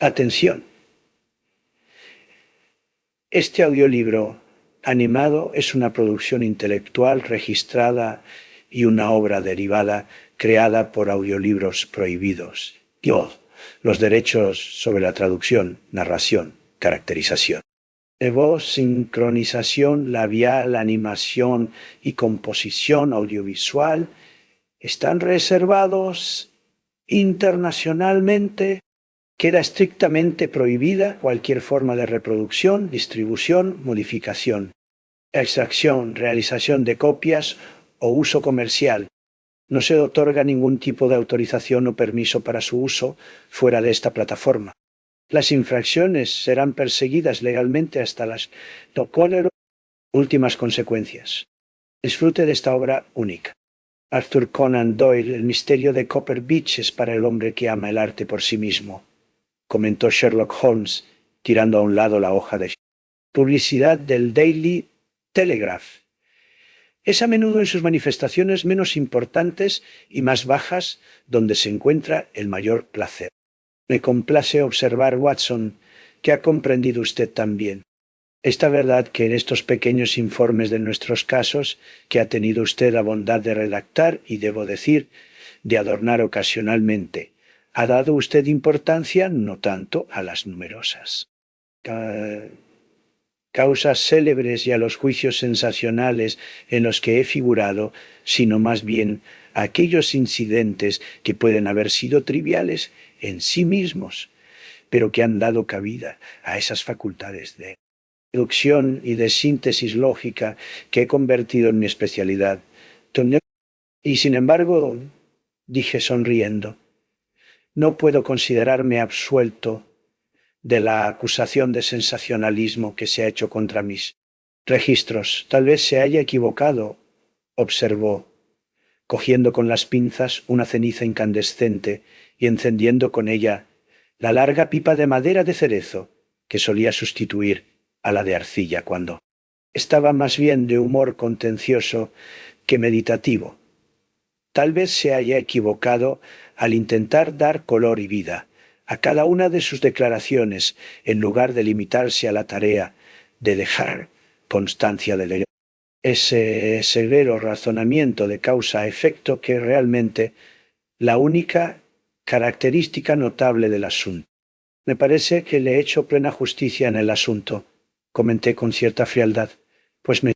Atención. Este audiolibro animado es una producción intelectual registrada y una obra derivada creada por Audiolibros Prohibidos. Los derechos sobre la traducción, narración, caracterización de voz, sincronización labial, animación y composición audiovisual están reservados internacionalmente. Queda estrictamente prohibida cualquier forma de reproducción, distribución, modificación, extracción, realización de copias o uso comercial. No se otorga ningún tipo de autorización o permiso para su uso fuera de esta plataforma. Las infracciones serán perseguidas legalmente hasta las últimas consecuencias. Disfrute de esta obra única. Arthur Conan Doyle, El misterio de Copper Beech es para el hombre que ama el arte por sí mismo, comentó Sherlock Holmes, tirando a un lado la hoja de publicidad del Daily Telegraph. Es a menudo en sus manifestaciones menos importantes y más bajas donde se encuentra el mayor placer. Me complace observar, Watson, que ha comprendido usted también esta verdad que en estos pequeños informes de nuestros casos que ha tenido usted la bondad de redactar y, debo decir, de adornar ocasionalmente, ha dado usted importancia no tanto a las numerosas causas célebres y a los juicios sensacionales en los que he figurado, sino más bien a aquellos incidentes que pueden haber sido triviales en sí mismos, pero que han dado cabida a esas facultades de deducción y de síntesis lógica que he convertido en mi especialidad. Y sin embargo, dije sonriendo, no puedo considerarme absuelto de la acusación de sensacionalismo que se ha hecho contra mis registros. Tal vez se haya equivocado, observó, cogiendo con las pinzas una ceniza incandescente y encendiendo con ella la larga pipa de madera de cerezo que solía sustituir a la de arcilla cuando estaba más bien de humor contencioso que meditativo. Tal vez se haya equivocado al intentar dar color y vida a cada una de sus declaraciones, en lugar de limitarse a la tarea de dejar constancia de ese severo razonamiento de causa-efecto que es realmente la única característica notable del asunto. Me parece que le he hecho plena justicia en el asunto, comenté con cierta frialdad, pues me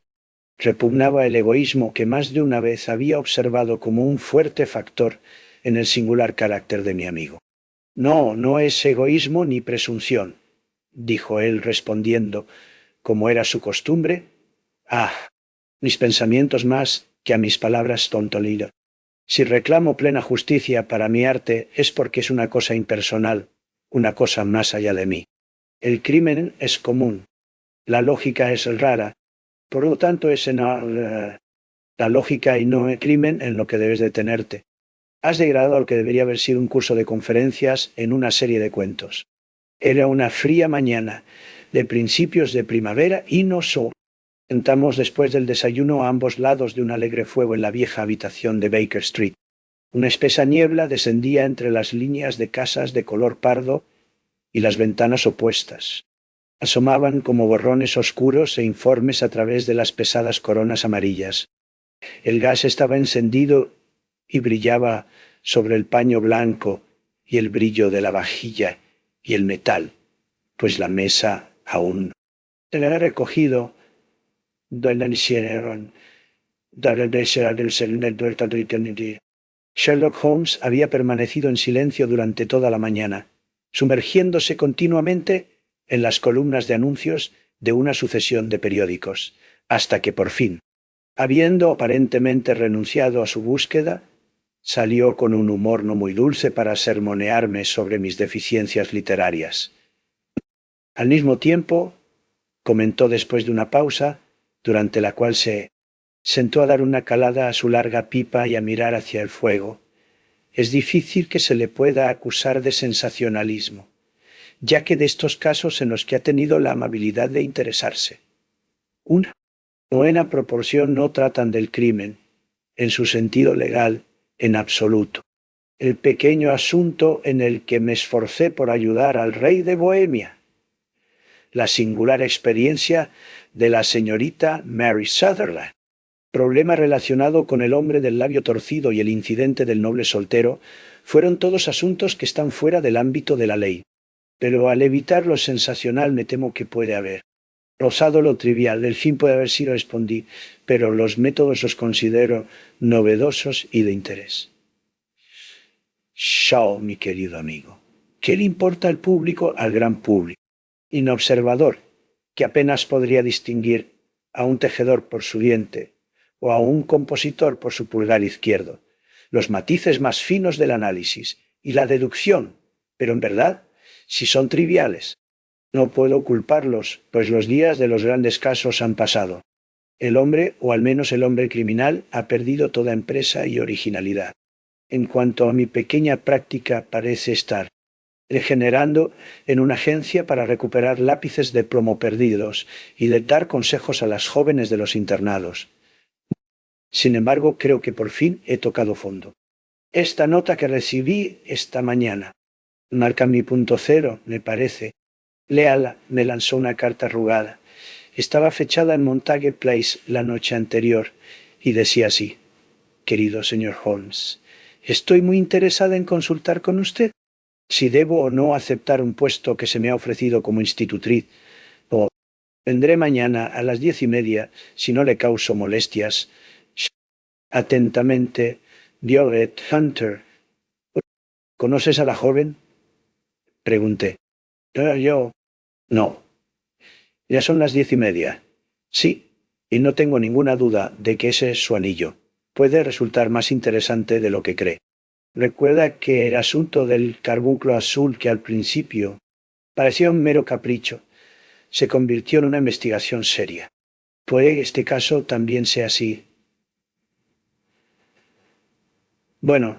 repugnaba el egoísmo que más de una vez había observado como un fuerte factor en el singular carácter de mi amigo. No, no es egoísmo ni presunción, dijo él respondiendo, como era su costumbre. Mis pensamientos más que a mis palabras tontolido. Si reclamo plena justicia para mi arte es porque es una cosa impersonal, una cosa más allá de mí. El crimen es común, la lógica es rara, por lo tanto es en la lógica y no el crimen en lo que debes detenerte. Has degradado lo que debería haber sido un curso de conferencias en una serie de cuentos. Era una fría mañana, de principios de primavera y no solo. Sentamos después del desayuno a ambos lados de un alegre fuego en la vieja habitación de Baker Street. Una espesa niebla descendía entre las líneas de casas de color pardo y las ventanas opuestas. Asomaban como borrones oscuros e informes a través de las pesadas coronas amarillas. El gas estaba encendido y brillaba sobre el paño blanco y el brillo de la vajilla y el metal, pues la mesa aún se le había recogido Sherlock Holmes había permanecido en silencio durante toda la mañana, sumergiéndose continuamente en las columnas de anuncios de una sucesión de periódicos, hasta que por fin, habiendo aparentemente renunciado a su búsqueda, salió con un humor no muy dulce para sermonearme sobre mis deficiencias literarias. Al mismo tiempo, comentó después de una pausa, durante la cual se sentó a dar una calada a su larga pipa y a mirar hacia el fuego, es difícil que se le pueda acusar de sensacionalismo, ya que de estos casos en los que ha tenido la amabilidad de interesarse, una buena proporción no tratan del crimen, en su sentido legal, en absoluto. el pequeño asunto en el que me esforcé por ayudar al rey de Bohemia, la singular experiencia de la señorita Mary Sutherland, problema relacionado con el hombre del labio torcido y el incidente del noble soltero, fueron todos asuntos que están fuera del ámbito de la ley. Pero al evitar lo sensacional me temo que puede haber rozado lo trivial. El fin puede haber sido, respondí, pero los métodos los considero novedosos y de interés. Shaw, mi querido amigo, ¿qué le importa al público al gran público? Inobservador, que apenas podría distinguir a un tejedor por su diente o a un compositor por su pulgar izquierdo, los matices más finos del análisis y la deducción, pero en verdad, si son triviales, no puedo culparlos, pues los días de los grandes casos han pasado. El hombre, o al menos el hombre criminal, ha perdido toda empresa y originalidad. En cuanto a mi pequeña práctica, parece estar regenerando en una agencia para recuperar lápices de plomo perdidos y de dar consejos a las jóvenes de los internados. Sin embargo, creo que por fin he tocado fondo. Esta nota que recibí esta mañana marca mi punto cero, me parece. Léala, me lanzó una carta arrugada. Estaba fechada en Montague Place la noche anterior y decía así: querido señor Holmes, estoy muy interesada en consultar con usted si debo o no aceptar un puesto que se me ha ofrecido como institutriz, o vendré mañana a las 10:30 si no le causo molestias. Atentamente, Violet Hunter. ¿Conoces a la joven? Pregunté. Yo. No. Ya son las 10:30. Sí, y no tengo ninguna duda de que ese es su anillo. Puede resultar más interesante de lo que cree. Recuerda que el asunto del carbunclo azul, que al principio parecía un mero capricho, se convirtió en una investigación seria. Puede que este caso también sea así. Bueno,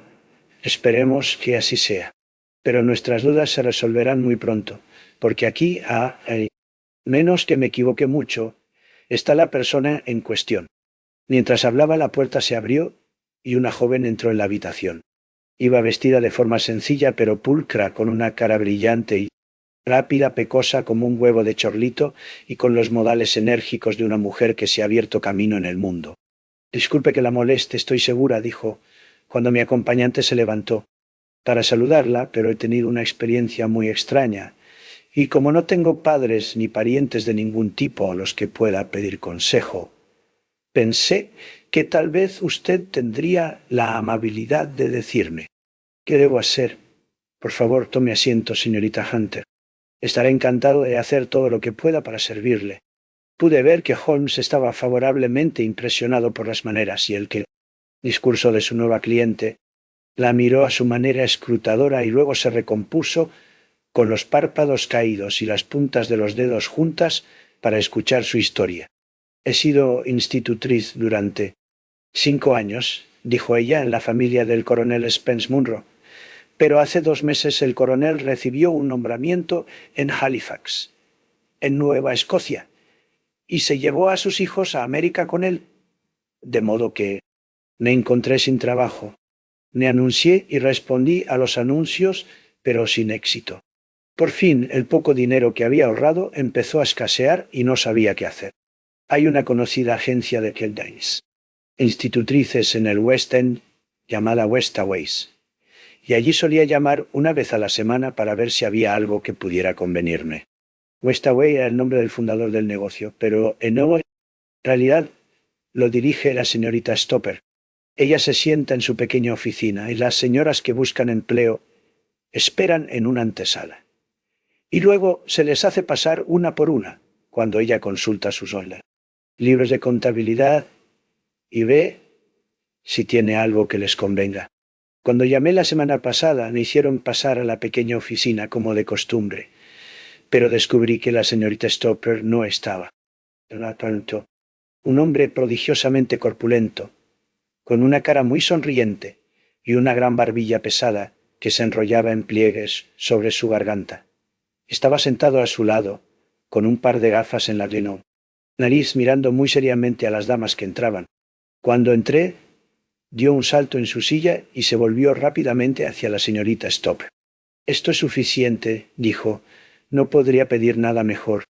esperemos que así sea. Pero nuestras dudas se resolverán muy pronto, porque aquí, a menos que me equivoque mucho, está la persona en cuestión. Mientras hablaba, la puerta se abrió y una joven entró en la habitación. Iba vestida de forma sencilla pero pulcra, con una cara brillante y rápida, pecosa como un huevo de chorlito y con los modales enérgicos de una mujer que se ha abierto camino en el mundo. Disculpe que la moleste, estoy segura, dijo, cuando mi acompañante se levantó, para saludarla, pero he tenido una experiencia muy extraña, y como no tengo padres ni parientes de ningún tipo a los que pueda pedir consejo, pensé que tal vez usted tendría la amabilidad de decirme. ¿Qué debo hacer? Por favor, tome asiento, señorita Hunter. Estaré encantado de hacer todo lo que pueda para servirle. Pude ver que Holmes estaba favorablemente impresionado por las maneras y el discurso de su nueva cliente. La miró a su manera escrutadora y luego se recompuso con los párpados caídos y las puntas de los dedos juntas para escuchar su historia. He sido institutriz durante 5 años, dijo ella, en la familia del coronel Spence Munro. Pero hace 2 meses el coronel recibió un nombramiento en Halifax, en Nueva Escocia, y se llevó a sus hijos a América con él. De modo que me encontré sin trabajo. Me anuncié y respondí a los anuncios, pero sin éxito. Por fin, el poco dinero que había ahorrado empezó a escasear y no sabía qué hacer. Hay una conocida agencia de Keldays, institutrices en el West End, llamada Westaways, y allí solía llamar una vez a la semana para ver si había algo que pudiera convenirme. Westaway era el nombre del fundador del negocio, pero en realidad lo dirige la señorita Stopper. Ella se sienta en su pequeña oficina y las señoras que buscan empleo esperan en una antesala. Y luego se les hace pasar una por una cuando ella consulta sus libros de contabilidad y ve si tiene algo que les convenga. Cuando llamé la semana pasada me hicieron pasar a la pequeña oficina como de costumbre, pero descubrí que la señorita Stopper no estaba. Un hombre prodigiosamente corpulento, con una cara muy sonriente y una gran barbilla pesada que se enrollaba en pliegues sobre su garganta. Estaba sentado a su lado, con un par de gafas en la nariz, mirando muy seriamente a las damas que entraban. Cuando entré, Dio un salto en su silla y se volvió rápidamente hacia la señorita Stopper. «Esto es suficiente», dijo. «No podría pedir nada mejor».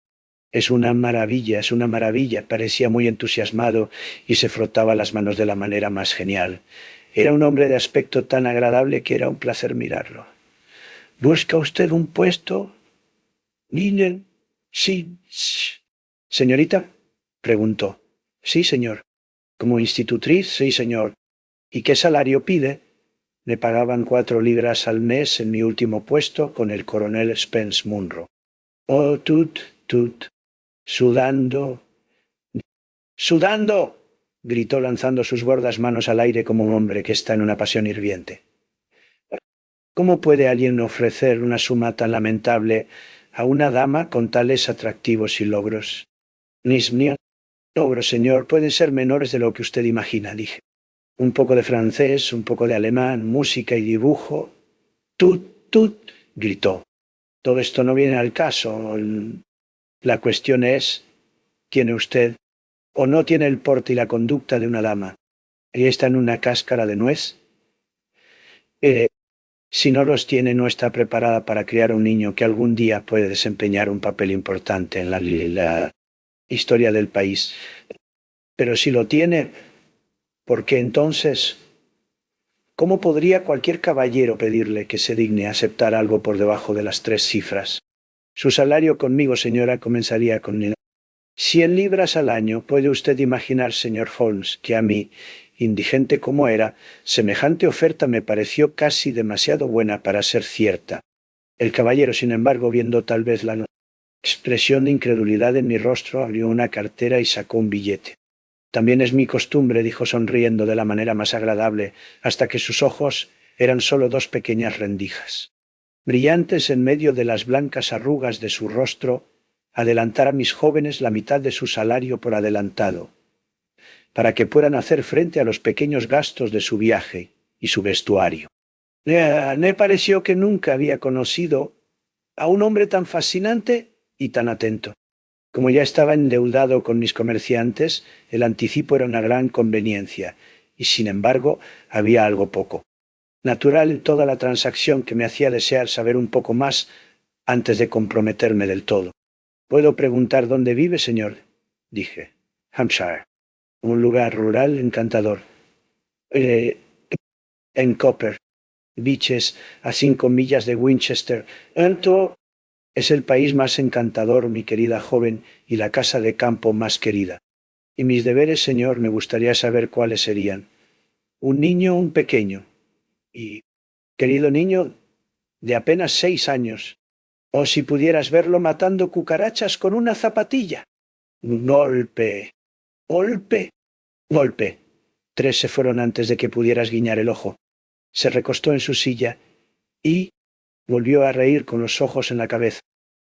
«Es una maravilla, es una maravilla», parecía muy entusiasmado y se frotaba las manos de la manera más genial. Era un hombre de aspecto tan agradable que era un placer mirarlo. «¿Busca usted un puesto?» «Niña?» «Sí». «Señorita?» preguntó. «Sí, señor». «¿Como institutriz?» «Sí, señor». «¿Y qué salario pide?» Me pagaban 4 libras al mes en mi último puesto con el coronel Spence Munro. «Oh, tut, sudando». «¡Sudando!», gritó lanzando sus gordas manos al aire como un hombre que está en una pasión hirviente. «¿Cómo puede alguien ofrecer una suma tan lamentable a una dama con tales atractivos y logros?» «Mis logros, señor, pueden ser menores de lo que usted imagina», dije. «Un poco de francés, un poco de alemán, música y dibujo». «Tut», gritó. «Todo esto no viene al caso. La cuestión es, ¿tiene usted o no tiene el porte y la conducta de una dama? ¿Y está en una cáscara de nuez? Si no los tiene, no está preparada para criar un niño que algún día puede desempeñar un papel importante en la historia del país. Pero si lo tiene, ¿por qué entonces? ¿Cómo podría cualquier caballero pedirle que se digne aceptar algo por debajo de las 3 cifras? Su salario conmigo, señora, comenzaría con 100 libras al año. ¿Puede usted imaginar, señor Holmes, que a mí, indigente como era, semejante oferta me pareció casi demasiado buena para ser cierta? El caballero, sin embargo, viendo tal vez la expresión de incredulidad en mi rostro, abrió una cartera y sacó un billete. «También es mi costumbre», dijo sonriendo de la manera más agradable, hasta que sus ojos eran solo 2 pequeñas rendijas, brillantes en medio de las blancas arrugas de su rostro, adelantar a mis jóvenes la mitad de su salario por adelantado, para que puedan hacer frente a los pequeños gastos de su viaje y su vestuario. Me pareció que nunca había conocido a un hombre tan fascinante y tan atento. Como ya estaba endeudado con mis comerciantes, el anticipo era una gran conveniencia, y sin embargo había algo poco. Natural en toda la transacción que me hacía desear saber un poco más antes de comprometerme del todo. «¿Puedo preguntar dónde vive, señor?», dije. «Hampshire. Un lugar rural encantador. En Copper Beeches, a 5 millas de Winchester. Es el país más encantador, mi querida joven, y la casa de campo más querida. Y mis deberes, señor, me gustaría saber cuáles serían. Un niño, un pequeño. Y, querido niño, de apenas 6 años. O si pudieras verlo matando cucarachas con una zapatilla. Golpe. Golpe. Golpe. 3 se fueron antes de que pudieras guiñar el ojo. Se recostó en su silla y volvió a reír con los ojos en la cabeza.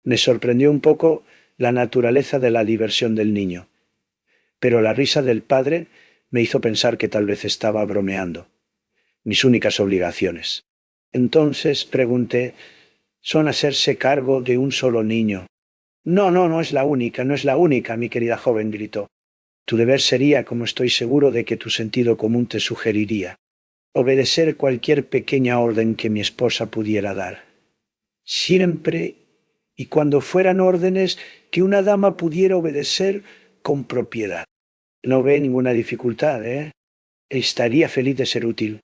Me sorprendió un poco la naturaleza de la diversión del niño, pero la risa del padre me hizo pensar que tal vez estaba bromeando. Mis únicas obligaciones. Entonces pregunté, ¿son hacerse cargo de un solo niño? No es la única, no es la única, mi querida joven, gritó. Tu deber sería, como estoy seguro de que tu sentido común te sugeriría, obedecer cualquier pequeña orden que mi esposa pudiera dar. Siempre y cuando fueran órdenes que una dama pudiera obedecer con propiedad. No ve ninguna dificultad, ¿eh? Estaría feliz de ser útil.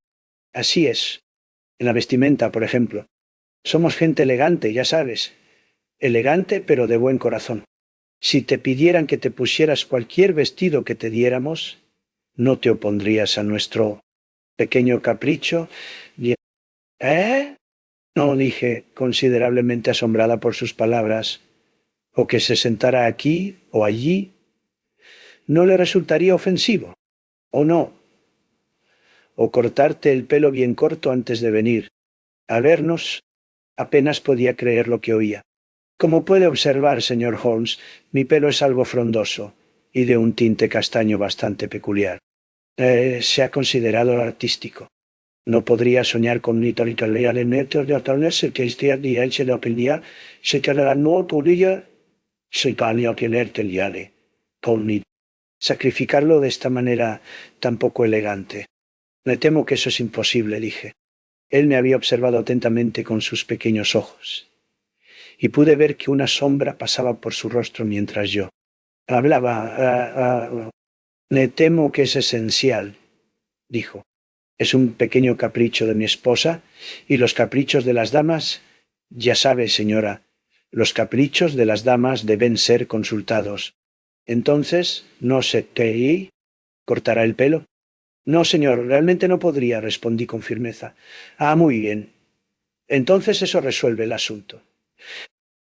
Así es. En la vestimenta, por ejemplo. Somos gente elegante, ya sabes. Elegante, pero de buen corazón. Si te pidieran que te pusieras cualquier vestido que te diéramos, no te opondrías a nuestro pequeño capricho. ¿Eh? No, dije, considerablemente asombrada por sus palabras. O que se sentara aquí o allí. ¿No le resultaría ofensivo? ¿O no? O cortarte el pelo bien corto antes de venir a vernos. Apenas podía creer lo que oía. Como puede observar, señor Holmes, mi pelo es algo frondoso y de un tinte castaño bastante peculiar. Se ha considerado artístico. No podría soñar con ni tal que este día se lo pedía, se quedará no podría se calía tener con ni sacrificarlo de esta manera tan poco elegante. Me temo que eso es imposible, dije. Él me había observado atentamente con sus pequeños ojos, y pude ver que una sombra pasaba por su rostro mientras yo hablaba. Me temo que es esencial, dijo. Es un pequeño capricho de mi esposa, y los caprichos de las damas, ya sabe, señora, los caprichos de las damas deben ser consultados. Entonces, no sé qué. ¿Cortará el pelo? No, señor, realmente no podría, respondí con firmeza. Ah, muy bien. Entonces eso resuelve el asunto.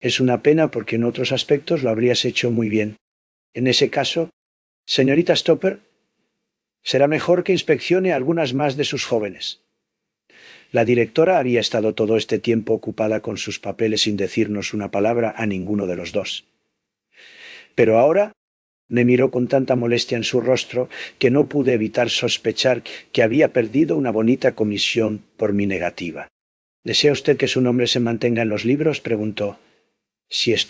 Es una pena porque en otros aspectos lo habrías hecho muy bien. En ese caso, señorita Stopper, será mejor que inspeccione algunas más de sus jóvenes. La directora había estado todo este tiempo ocupada con sus papeles sin decirnos una palabra a ninguno de los dos. Pero ahora me miró con tanta molestia en su rostro que no pude evitar sospechar que había perdido una bonita comisión por mi negativa. ¿Desea usted que su nombre se mantenga en los libros?, preguntó. Si es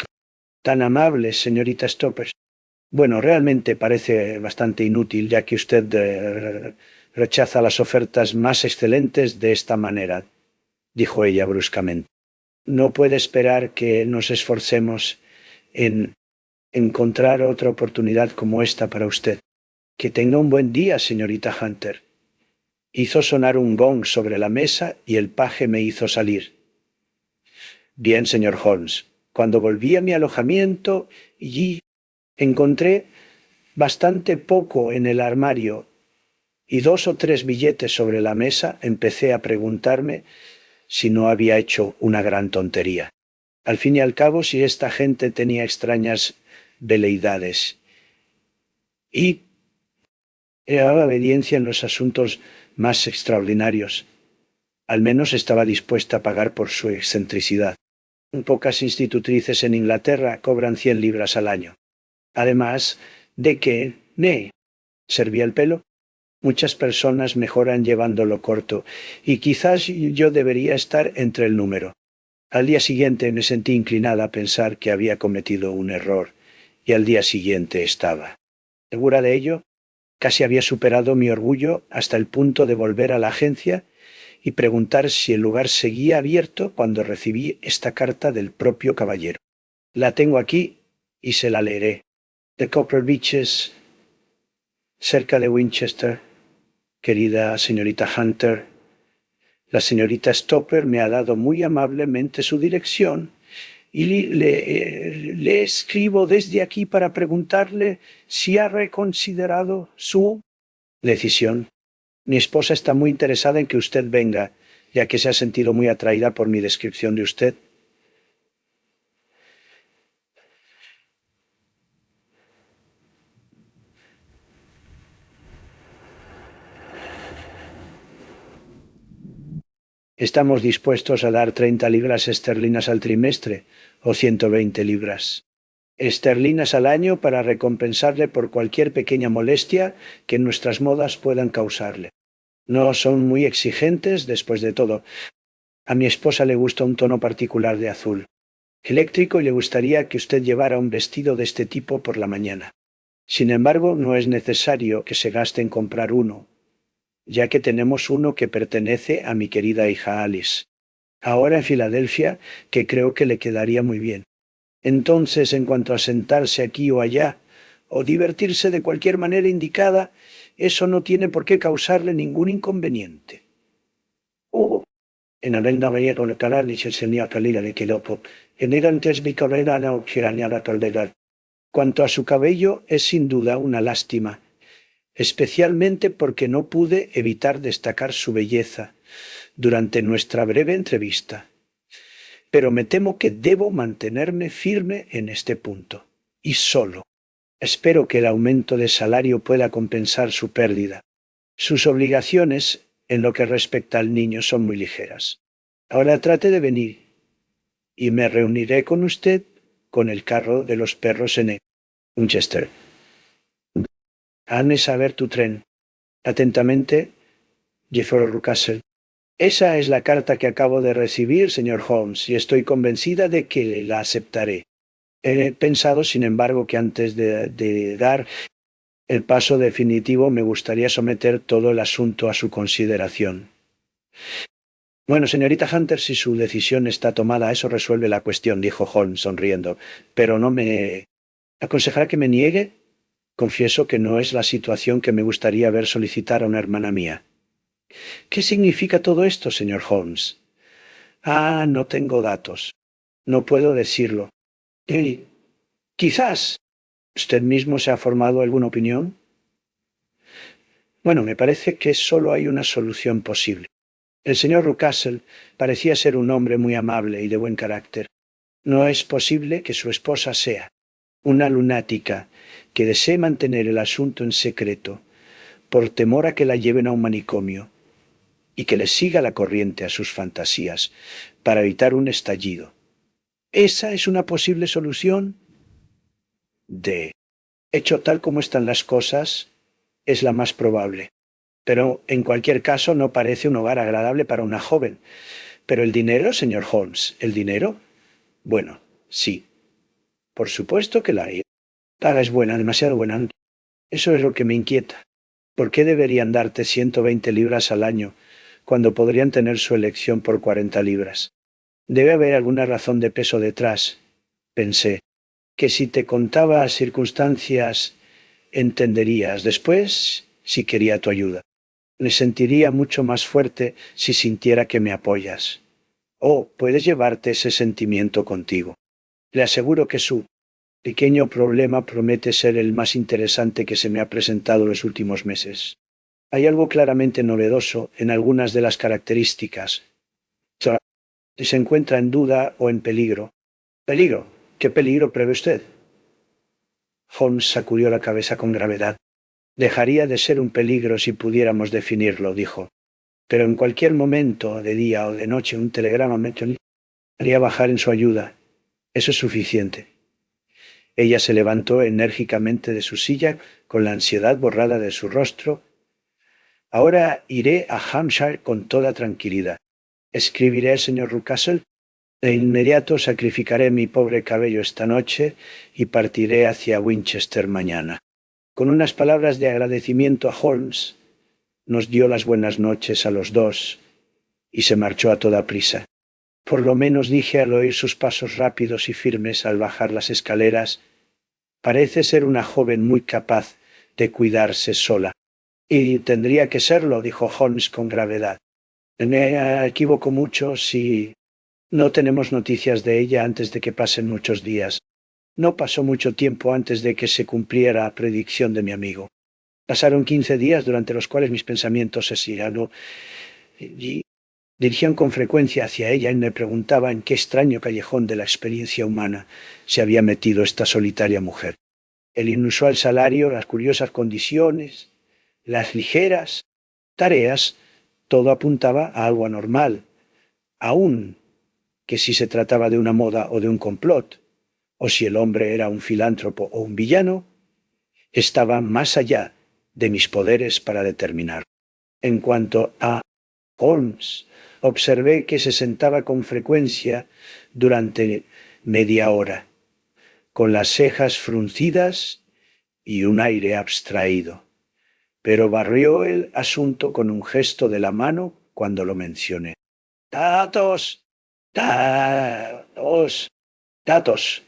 tan amable, señorita Stopper. Bueno, realmente parece bastante inútil, ya que usted rechaza las ofertas más excelentes de esta manera, dijo ella bruscamente. No puede esperar que nos esforcemos en encontrar otra oportunidad como esta para usted. Que tenga un buen día, señorita Hunter. Hizo sonar un gong sobre la mesa y el paje me hizo salir. Bien, señor Holmes. Cuando volví a mi alojamiento y encontré bastante poco en el armario y 2 o 3 billetes sobre la mesa, empecé a preguntarme si no había hecho una gran tontería. Al fin y al cabo, si esta gente tenía extrañas veleidades y era obediencia en los asuntos más extraordinarios, al menos estaba dispuesta a pagar por su excentricidad. Pocas institutrices en Inglaterra cobran 100 libras al año. Además de que, servía el pelo. Muchas personas mejoran llevándolo corto, y quizás yo debería estar entre el número. Al día siguiente me sentí inclinada a pensar que había cometido un error, y al día siguiente estaba segura de ello. Casi había superado mi orgullo hasta el punto de volver a la agencia y preguntar si el lugar seguía abierto cuando recibí esta carta del propio caballero. La tengo aquí y se la leeré. De Copper Beeches, cerca de Winchester. Querida señorita Hunter, la señorita Stopper me ha dado muy amablemente su dirección y le escribo desde aquí para preguntarle si ha reconsiderado su decisión. Mi esposa está muy interesada en que usted venga, ya que se ha sentido muy atraída por mi descripción de usted. Estamos dispuestos a dar 30 libras esterlinas al trimestre, o 120 libras esterlinas al año para recompensarle por cualquier pequeña molestia que nuestras modas puedan causarle. No son muy exigentes, después de todo. A mi esposa le gusta un tono particular de azul eléctrico y le gustaría que usted llevara un vestido de este tipo por la mañana. Sin embargo, no es necesario que se gaste en comprar uno, ya que tenemos uno que pertenece a mi querida hija Alice, ahora en Filadelfia, que creo que le quedaría muy bien. Entonces, en cuanto a sentarse aquí o allá, o divertirse de cualquier manera indicada, eso no tiene por qué causarle ningún inconveniente. En el navegado con el canal y se tenía calidad de quilopo. En el antes mi carrera no la tolerar. Cuanto a su cabello, es sin duda una lástima, especialmente porque no pude evitar destacar su belleza durante nuestra breve entrevista. Pero me temo que debo mantenerme firme en este punto, y solo. Espero que el aumento de salario pueda compensar su pérdida. Sus obligaciones, en lo que respecta al niño, son muy ligeras. Ahora trate de venir, y me reuniré con usted con el carro de los perros en Winchester. Hazme saber tu tren. Atentamente, Jeffrey Russell. Esa es la carta que acabo de recibir, señor Holmes, y estoy convencida de que la aceptaré. He pensado, sin embargo, que antes de dar El paso definitivo me gustaría someter todo el asunto a su consideración. Bueno, señorita Hunter, si su decisión está tomada, eso resuelve la cuestión, dijo Holmes sonriendo. Pero no me... ¿Aconsejará que me niegue? Confieso que no es la situación que me gustaría ver solicitar a una hermana mía. ¿Qué significa todo esto, señor Holmes? Ah, no tengo datos. No puedo decirlo. Y quizás. ¿Usted mismo se ha formado alguna opinión? Bueno, me parece que solo hay una solución posible. El señor Rucastle parecía ser un hombre muy amable y de buen carácter. No es posible que su esposa sea una lunática que desee mantener el asunto en secreto por temor a que la lleven a un manicomio y que le siga la corriente a sus fantasías para evitar un estallido. ¿Esa es una posible solución? De hecho, tal como están las cosas, es la más probable. Pero en cualquier caso no parece un hogar agradable para una joven. Pero el dinero, señor Holmes, ¿el dinero? Bueno, sí. Por supuesto que la hay. Paga es buena, demasiado buena. Eso es lo que me inquieta. ¿Por qué deberían darte 120 libras al año cuando podrían tener su elección por 40 libras? Debe haber alguna razón de peso detrás. Pensé que si te contaba circunstancias entenderías después si quería tu ayuda. Me sentiría mucho más fuerte si sintiera que me apoyas. Oh, puedes llevarte ese sentimiento contigo. Le aseguro que su pequeño problema promete ser el más interesante que se me ha presentado en los últimos meses. Hay algo claramente novedoso en algunas de las características. Si se encuentra en duda o en peligro. ¿Peligro? ¿Qué peligro prevé usted? Holmes sacudió la cabeza con gravedad. Dejaría de ser un peligro si pudiéramos definirlo, dijo. Pero en cualquier momento, de día o de noche, un telegrama me haría bajar en su ayuda. Eso es suficiente. Ella se levantó enérgicamente de su silla, con la ansiedad borrada de su rostro. Ahora iré a Hampshire con toda tranquilidad. Escribiré al señor Rucastle. De inmediato sacrificaré mi pobre cabello esta noche y partiré hacia Winchester mañana. Con unas palabras de agradecimiento a Holmes, nos dio las buenas noches a los dos y se marchó a toda prisa. Por lo menos dije al oír sus pasos rápidos y firmes al bajar las escaleras, parece ser una joven muy capaz de cuidarse sola. Y tendría que serlo, dijo Holmes con gravedad. Me equivoco mucho si no tenemos noticias de ella antes de que pasen muchos días. No pasó mucho tiempo antes de que se cumpliera la predicción de mi amigo. Pasaron 15 días durante los cuales mis pensamientos se siguieron y dirigían con frecuencia hacia ella y me preguntaba en qué extraño callejón de la experiencia humana se había metido esta solitaria mujer. El inusual salario, las curiosas condiciones, las ligeras tareas, todo apuntaba a algo anormal, aún que si se trataba de una moda o de un complot, o si el hombre era un filántropo o un villano, estaba más allá de mis poderes para determinar. En cuanto a Holmes, observé que se sentaba con frecuencia durante media hora, con las cejas fruncidas y un aire abstraído, pero barrió el asunto con un gesto de la mano cuando lo mencioné. «¡Datos! ¡Datos! ¡Datos!»,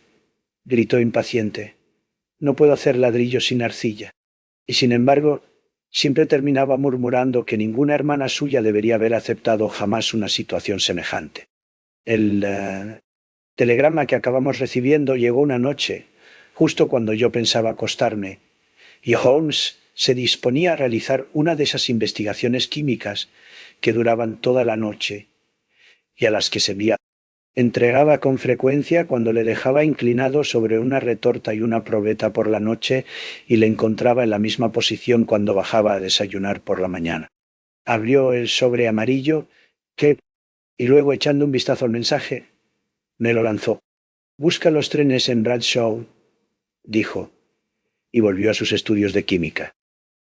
gritó impaciente. No puedo hacer ladrillo sin arcilla. Y sin embargo, siempre terminaba murmurando que ninguna hermana suya debería haber aceptado jamás una situación semejante. El telegrama que acabamos recibiendo llegó una noche, justo cuando yo pensaba acostarme, y Holmes se disponía a realizar una de esas investigaciones químicas que duraban toda la noche y a las que se entregaba con frecuencia cuando le dejaba inclinado sobre una retorta y una probeta por la noche y le encontraba en la misma posición cuando bajaba a desayunar por la mañana. Abrió el sobre amarillo y luego, echando un vistazo al mensaje, me lo lanzó. «Busca los trenes en Bradshaw», dijo, y volvió a sus estudios de química.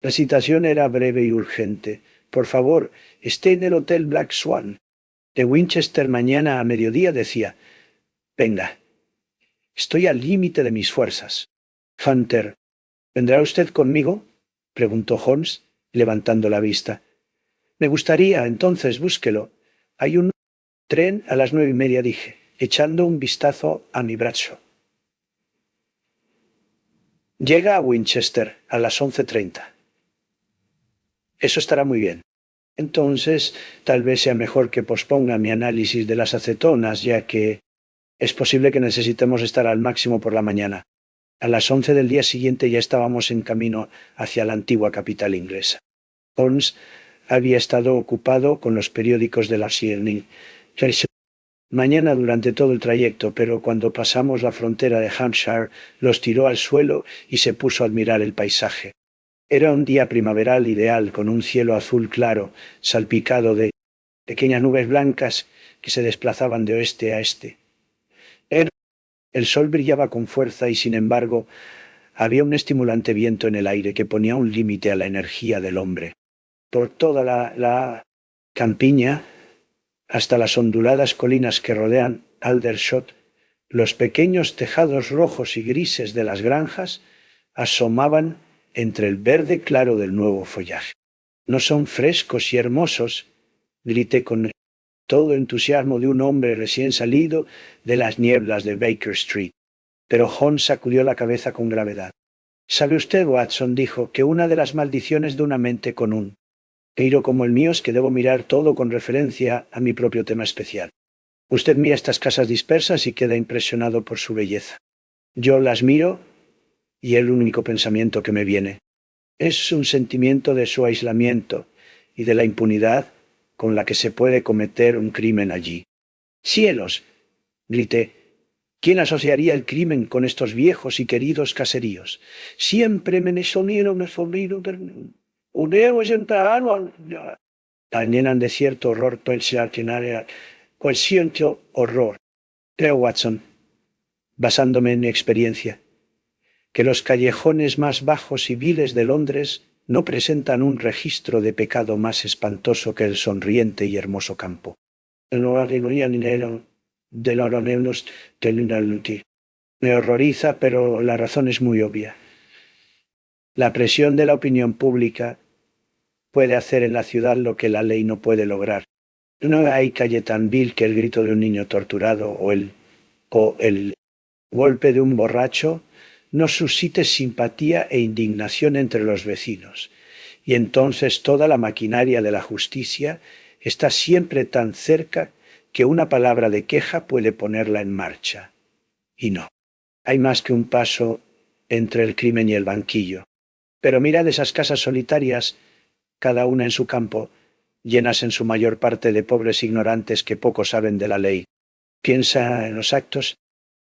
La citación era breve y urgente. «Por favor, esté en el Hotel Black Swan de Winchester mañana a mediodía», decía. «Venga, estoy al límite de mis fuerzas. Hunter, ¿vendrá usted conmigo?». preguntó Holmes, levantando la vista. Me gustaría, entonces, búsquelo. Hay un tren a las 9:30, dije, echando un vistazo a mi brazo. Llega a Winchester a las 11:30. Eso estará muy bien. Entonces, tal vez sea mejor que posponga mi análisis de las acetonas, ya que es posible que necesitemos estar al máximo por la mañana. A las 11 del día siguiente ya estábamos en camino hacia la antigua capital inglesa. Holmes había estado ocupado con los periódicos de la mañana durante todo el trayecto, pero cuando pasamos la frontera de Hampshire los tiró al suelo y se puso a admirar el paisaje. Era un día primaveral ideal, con un cielo azul claro, salpicado de pequeñas nubes blancas que se desplazaban de oeste a este. El sol brillaba con fuerza y, sin embargo, había un estimulante viento en el aire que ponía un límite a la energía del hombre. Por toda la campiña, hasta las onduladas colinas que rodean Aldershot, los pequeños tejados rojos y grises de las granjas asomaban entre el verde claro del nuevo follaje. ¿No son frescos y hermosos?, grité con todo entusiasmo de un hombre recién salido de las nieblas de Baker Street. Pero Holmes sacudió la cabeza con gravedad. «¿Sabe usted, Watson?», dijo, «que una de las maldiciones de una mente con un giro como el mío es que debo mirar todo con referencia a mi propio tema especial. Usted mira estas casas dispersas y queda impresionado por su belleza. Yo las miro y el único pensamiento que me viene es un sentimiento de su aislamiento y de la impunidad con la que se puede cometer un crimen allí». «¡Cielos!», grité. «¿Quién asociaría el crimen con estos viejos y queridos caseríos? Siempre me sonieron llenan de cierto horror, pues siento horror. Creo, Watson, basándome en mi experiencia, que los callejones más bajos y viles de Londres no presentan un registro de pecado más espantoso que el sonriente y hermoso campo. Me horroriza, pero la razón es muy obvia. La presión de la opinión pública puede hacer en la ciudad lo que la ley no puede lograr. No hay calle tan vil que el grito de un niño torturado o el golpe de un borracho no suscite simpatía e indignación entre los vecinos. Y entonces toda la maquinaria de la justicia está siempre tan cerca que una palabra de queja puede ponerla en marcha. Y no, hay más que un paso entre el crimen y el banquillo. Pero mirad esas casas solitarias, cada una en su campo, llenas en su mayor parte de pobres ignorantes que poco saben de la ley. Piensa en los actos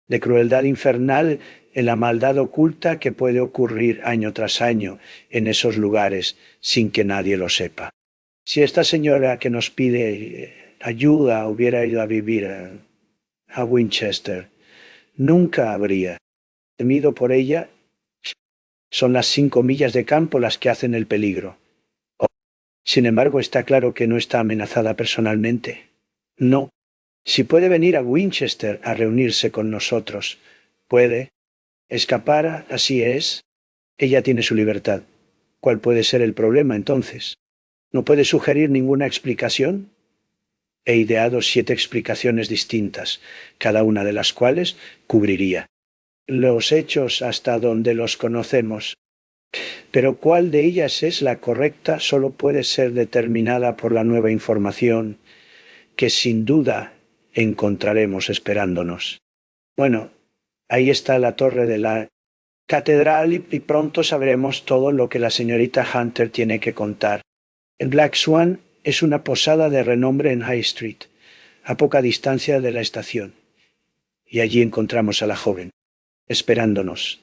de crueldad infernal, en la maldad oculta que puede ocurrir año tras año en esos lugares sin que nadie lo sepa. Si esta señora que nos pide ayuda hubiera ido a vivir a Winchester, nunca habría temido por ella. Son las 5 millas de campo las que hacen el peligro. Sin embargo, está claro que no está amenazada personalmente. No. Si puede venir a Winchester a reunirse con nosotros, puede escapar, así es. Ella tiene su libertad. ¿Cuál puede ser el problema, entonces? ¿No puede sugerir ninguna explicación? He ideado 7 explicaciones distintas, cada una de las cuales cubriría los hechos hasta donde los conocemos. Pero cuál de ellas es la correcta solo puede ser determinada por la nueva información que sin duda encontraremos esperándonos. Bueno, ahí está la torre de la catedral y pronto sabremos todo lo que la señorita Hunter tiene que contar. El Black Swan es una posada de renombre en High Street, a poca distancia de la estación, y allí encontramos a la joven, esperándonos.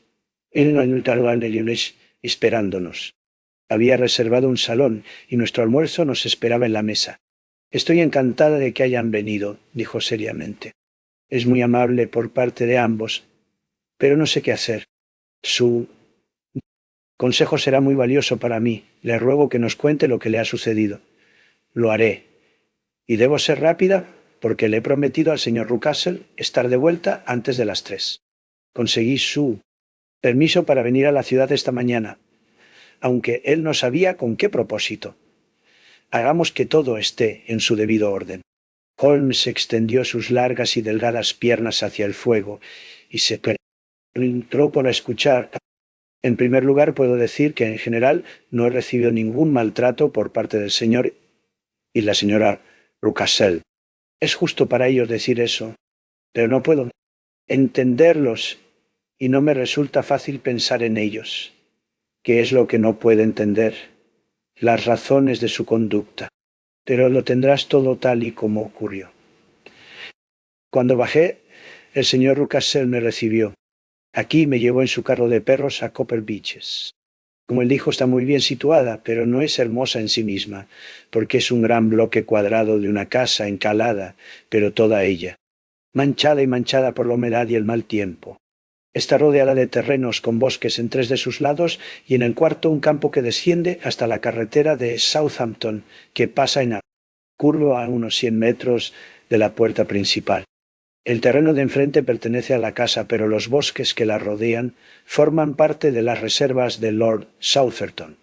Esperándonos. Había reservado un salón y nuestro almuerzo nos esperaba en la mesa. «Estoy encantada de que hayan venido», dijo seriamente. «Es muy amable por parte de ambos, pero no sé qué hacer. Su consejo será muy valioso para mí. Le ruego que nos cuente lo que le ha sucedido». «Lo haré. Y debo ser rápida porque le he prometido al señor Rucastle estar de vuelta antes de las 3. Conseguí su permiso para venir a la ciudad esta mañana. aunque él no sabía con qué propósito. Hagamos que todo esté en su debido orden. Holmes extendió sus largas y delgadas piernas hacia el fuego y se entró por escuchar. En primer lugar, puedo decir que en general no he recibido ningún maltrato por parte del señor y la señora Rucassel. Es justo para ellos decir eso, pero no puedo entenderlos y no me resulta fácil pensar en ellos. ¿Qué es lo que no puede entender? Las razones de su conducta. Pero lo tendrás todo tal y como ocurrió. Cuando bajé, el señor Rucassel me recibió. Aquí me llevó en su carro de perros a Copper Beeches. Como él dijo, está muy bien situada, pero no es hermosa en sí misma, porque es un gran bloque cuadrado de una casa encalada, pero toda ella, manchada y manchada por la humedad y el mal tiempo. Está rodeada de terrenos con bosques en 3 de sus lados y en el cuarto un campo que desciende hasta la carretera de Southampton, que pasa en curva a unos 100 metros de la puerta principal. El terreno de enfrente pertenece a la casa, pero los bosques que la rodean forman parte de las reservas de Lord Southerton.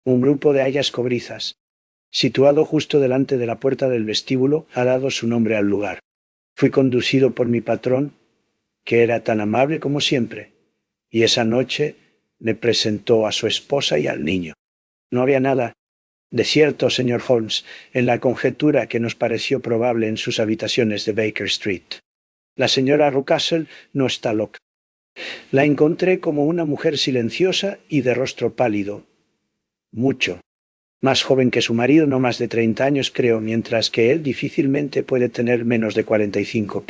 Un grupo de hayas cobrizas, situado justo delante de la puerta del vestíbulo, ha dado su nombre al lugar. Fui conducido por mi patrón, que era tan amable como siempre, y esa noche me presentó a su esposa y al niño. No había nada de cierto, señor Holmes, en la conjetura que nos pareció probable en sus habitaciones de Baker Street. La señora Rucassel no está loca. La encontré como una mujer silenciosa y de rostro pálido. Mucho. Más joven que su marido, no más de 30 años, creo, mientras que él difícilmente puede tener menos de 45.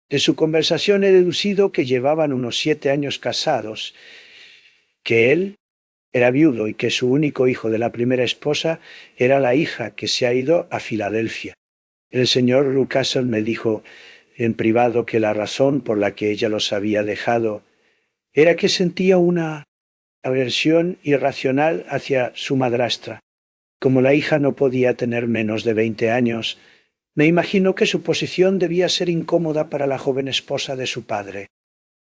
De su conversación he deducido que llevaban unos 7 años casados, que él era viudo y que su único hijo de la primera esposa era la hija que se ha ido a Filadelfia. El señor Rucassel me dijo en privado que la razón por la que ella los había dejado era que sentía una aversión irracional hacia su madrastra. Como la hija no podía tener menos de 20 años, me imagino que su posición debía ser incómoda para la joven esposa de su padre.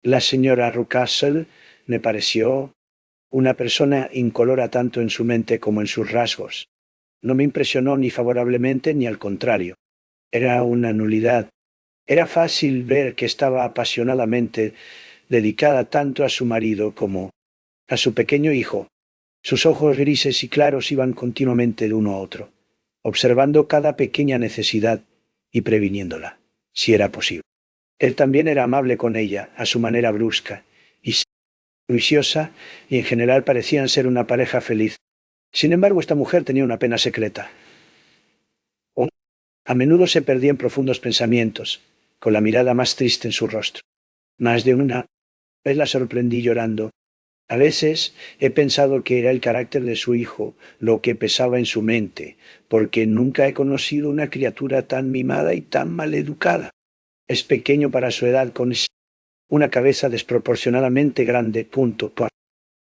La señora Rucassel me pareció una persona incolora tanto en su mente como en sus rasgos. No me impresionó ni favorablemente ni al contrario. Era una nulidad. Era fácil ver que estaba apasionadamente dedicada tanto a su marido como a su pequeño hijo. Sus ojos grises y claros iban continuamente de uno a otro, observando cada pequeña necesidad y previniéndola, si era posible. Él también era amable con ella, a su manera brusca, y juiciosa, y en general parecían ser una pareja feliz. Sin embargo, esta mujer tenía una pena secreta. A menudo se perdía en profundos pensamientos, con la mirada más triste en su rostro. Más de una vez la sorprendí llorando. A veces he pensado que era el carácter de su hijo lo que pesaba en su mente, porque nunca he conocido una criatura tan mimada y tan mal educada. Es pequeño para su edad, con una cabeza desproporcionadamente grande.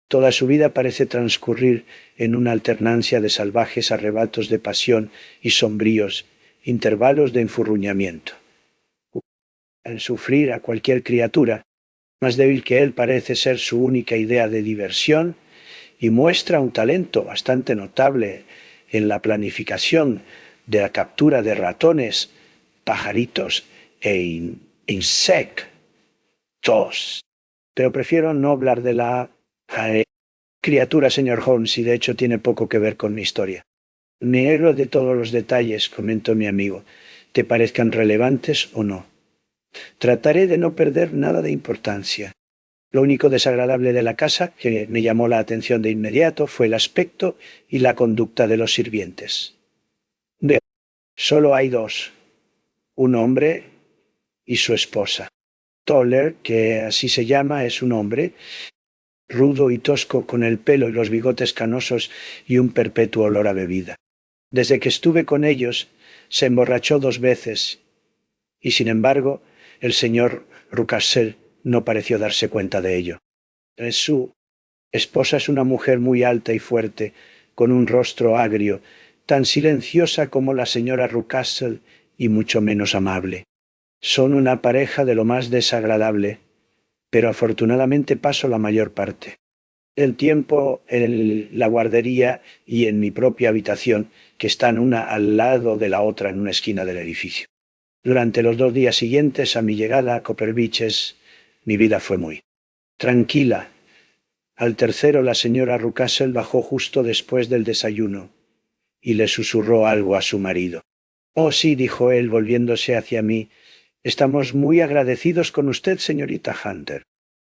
Toda su vida parece transcurrir en una alternancia de salvajes arrebatos de pasión y sombríos intervalos de enfurruñamiento. Al sufrir a cualquier criatura, más débil que él parece ser su única idea de diversión, y muestra un talento bastante notable en la planificación de la captura de ratones, pajaritos e insectos. Pero prefiero no hablar de la criatura, señor Holmes, y de hecho tiene poco que ver con mi historia. Me alegro de todos los detalles, comentó mi amigo, te parezcan relevantes o no. Trataré de no perder nada de importancia. Lo único desagradable de la casa, que me llamó la atención de inmediato, fue el aspecto y la conducta de los sirvientes. Solo hay dos, un hombre y su esposa. Toller, que así se llama, es un hombre, rudo y tosco, con el pelo y los bigotes canosos y un perpetuo olor a bebida. Desde que estuve con ellos, se emborrachó 2 veces, y sin embargo, el señor Rucassel no pareció darse cuenta de ello. Su esposa es una mujer muy alta y fuerte, con un rostro agrio, tan silenciosa como la señora Rucassel y mucho menos amable. Son una pareja de lo más desagradable, pero afortunadamente paso la mayor parte. el tiempo en la guardería y en mi propia habitación, que están una al lado de la otra en una esquina del edificio. Durante los 2 días siguientes a mi llegada a Copper Beeches, mi vida fue muy tranquila. Al tercero, la señora Rucastle bajó justo después del desayuno y le susurró algo a su marido. «Oh, sí», dijo él, volviéndose hacia mí. «Estamos muy agradecidos con usted, señorita Hunter,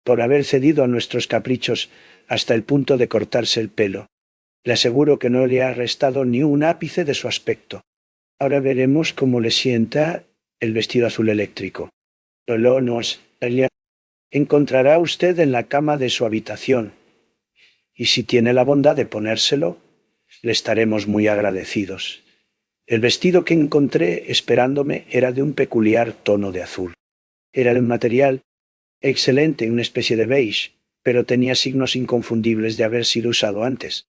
por haber cedido a nuestros caprichos hasta el punto de cortarse el pelo. Le aseguro que no le ha restado ni un ápice de su aspecto. Ahora veremos cómo le sienta el vestido azul eléctrico. Lo nos encontrará usted en la cama de su habitación, y si tiene la bondad de ponérselo, le estaremos muy agradecidos». El vestido que encontré esperándome era de un peculiar tono de azul. Era de un material excelente, una especie de beige, pero tenía signos inconfundibles de haber sido usado antes.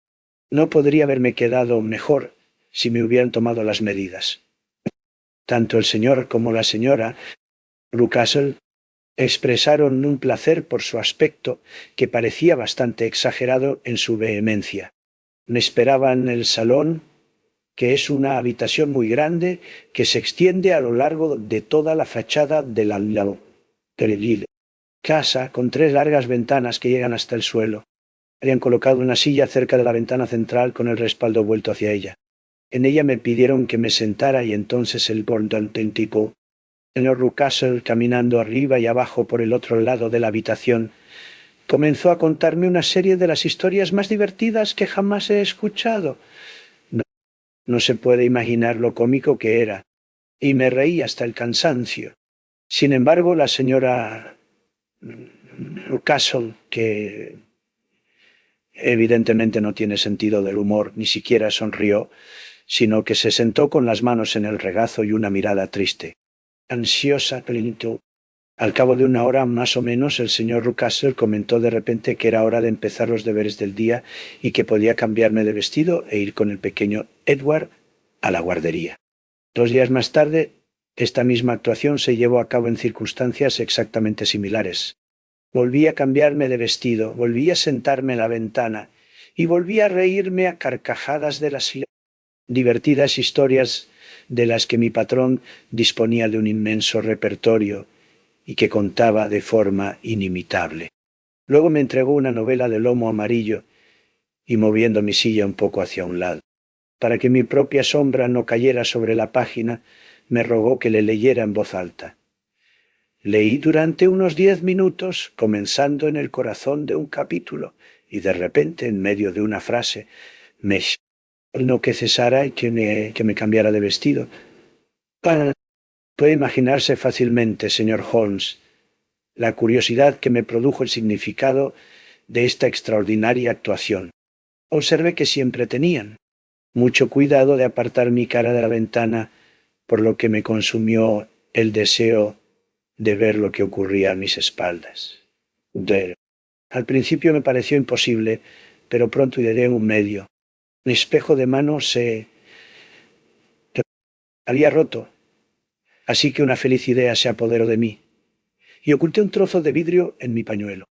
No podría haberme quedado mejor si me hubieran tomado las medidas. Tanto el señor como la señora Rucastle expresaron un placer por su aspecto que parecía bastante exagerado en su vehemencia. Me esperaban en el salón, que es una habitación muy grande que se extiende a lo largo de toda la fachada de la casa, con 3 largas ventanas que llegan hasta el suelo. Habían colocado una silla cerca de la ventana central con el respaldo vuelto hacia ella. En ella me pidieron que me sentara y entonces el tipo, el señor Rucastle, caminando arriba y abajo por el otro lado de la habitación, comenzó a contarme una serie de las historias más divertidas que jamás he escuchado. No se puede imaginar lo cómico que era, y me reí hasta el cansancio. Sin embargo, la señora Rucastle, que evidentemente no tiene sentido del humor, ni siquiera sonrió, sino que se sentó con las manos en el regazo y una mirada triste, ansiosa. Al cabo de 1 hora más o menos, el señor Rucastle comentó de repente que era hora de empezar los deberes del día y que podía cambiarme de vestido e ir con el pequeño Edward a la guardería. 2 días más tarde, esta misma actuación se llevó a cabo en circunstancias exactamente similares. Volví a cambiarme de vestido, volví a sentarme en la ventana y volví a reírme a carcajadas de las divertidas historias de las que mi patrón disponía de un inmenso repertorio y que contaba de forma inimitable. Luego me entregó una novela de lomo amarillo y moviendo mi silla un poco hacia un lado, para que mi propia sombra no cayera sobre la página, me rogó que le leyera en voz alta. Leí durante unos 10 minutos, comenzando en el corazón de un capítulo, y de repente, en medio de una frase, me no que cesara y que me cambiara de vestido. Puede imaginarse fácilmente, señor Holmes, la curiosidad que me produjo el significado de esta extraordinaria actuación. Observé que siempre tenían mucho cuidado de apartar mi cara de la ventana, por lo que me consumió el deseo de ver lo que ocurría a mis espaldas. Al principio me pareció imposible, pero pronto ideé un medio. Mi espejo de mano se había roto, así que una feliz idea se apoderó de mí, y oculté un trozo de vidrio en mi pañuelo.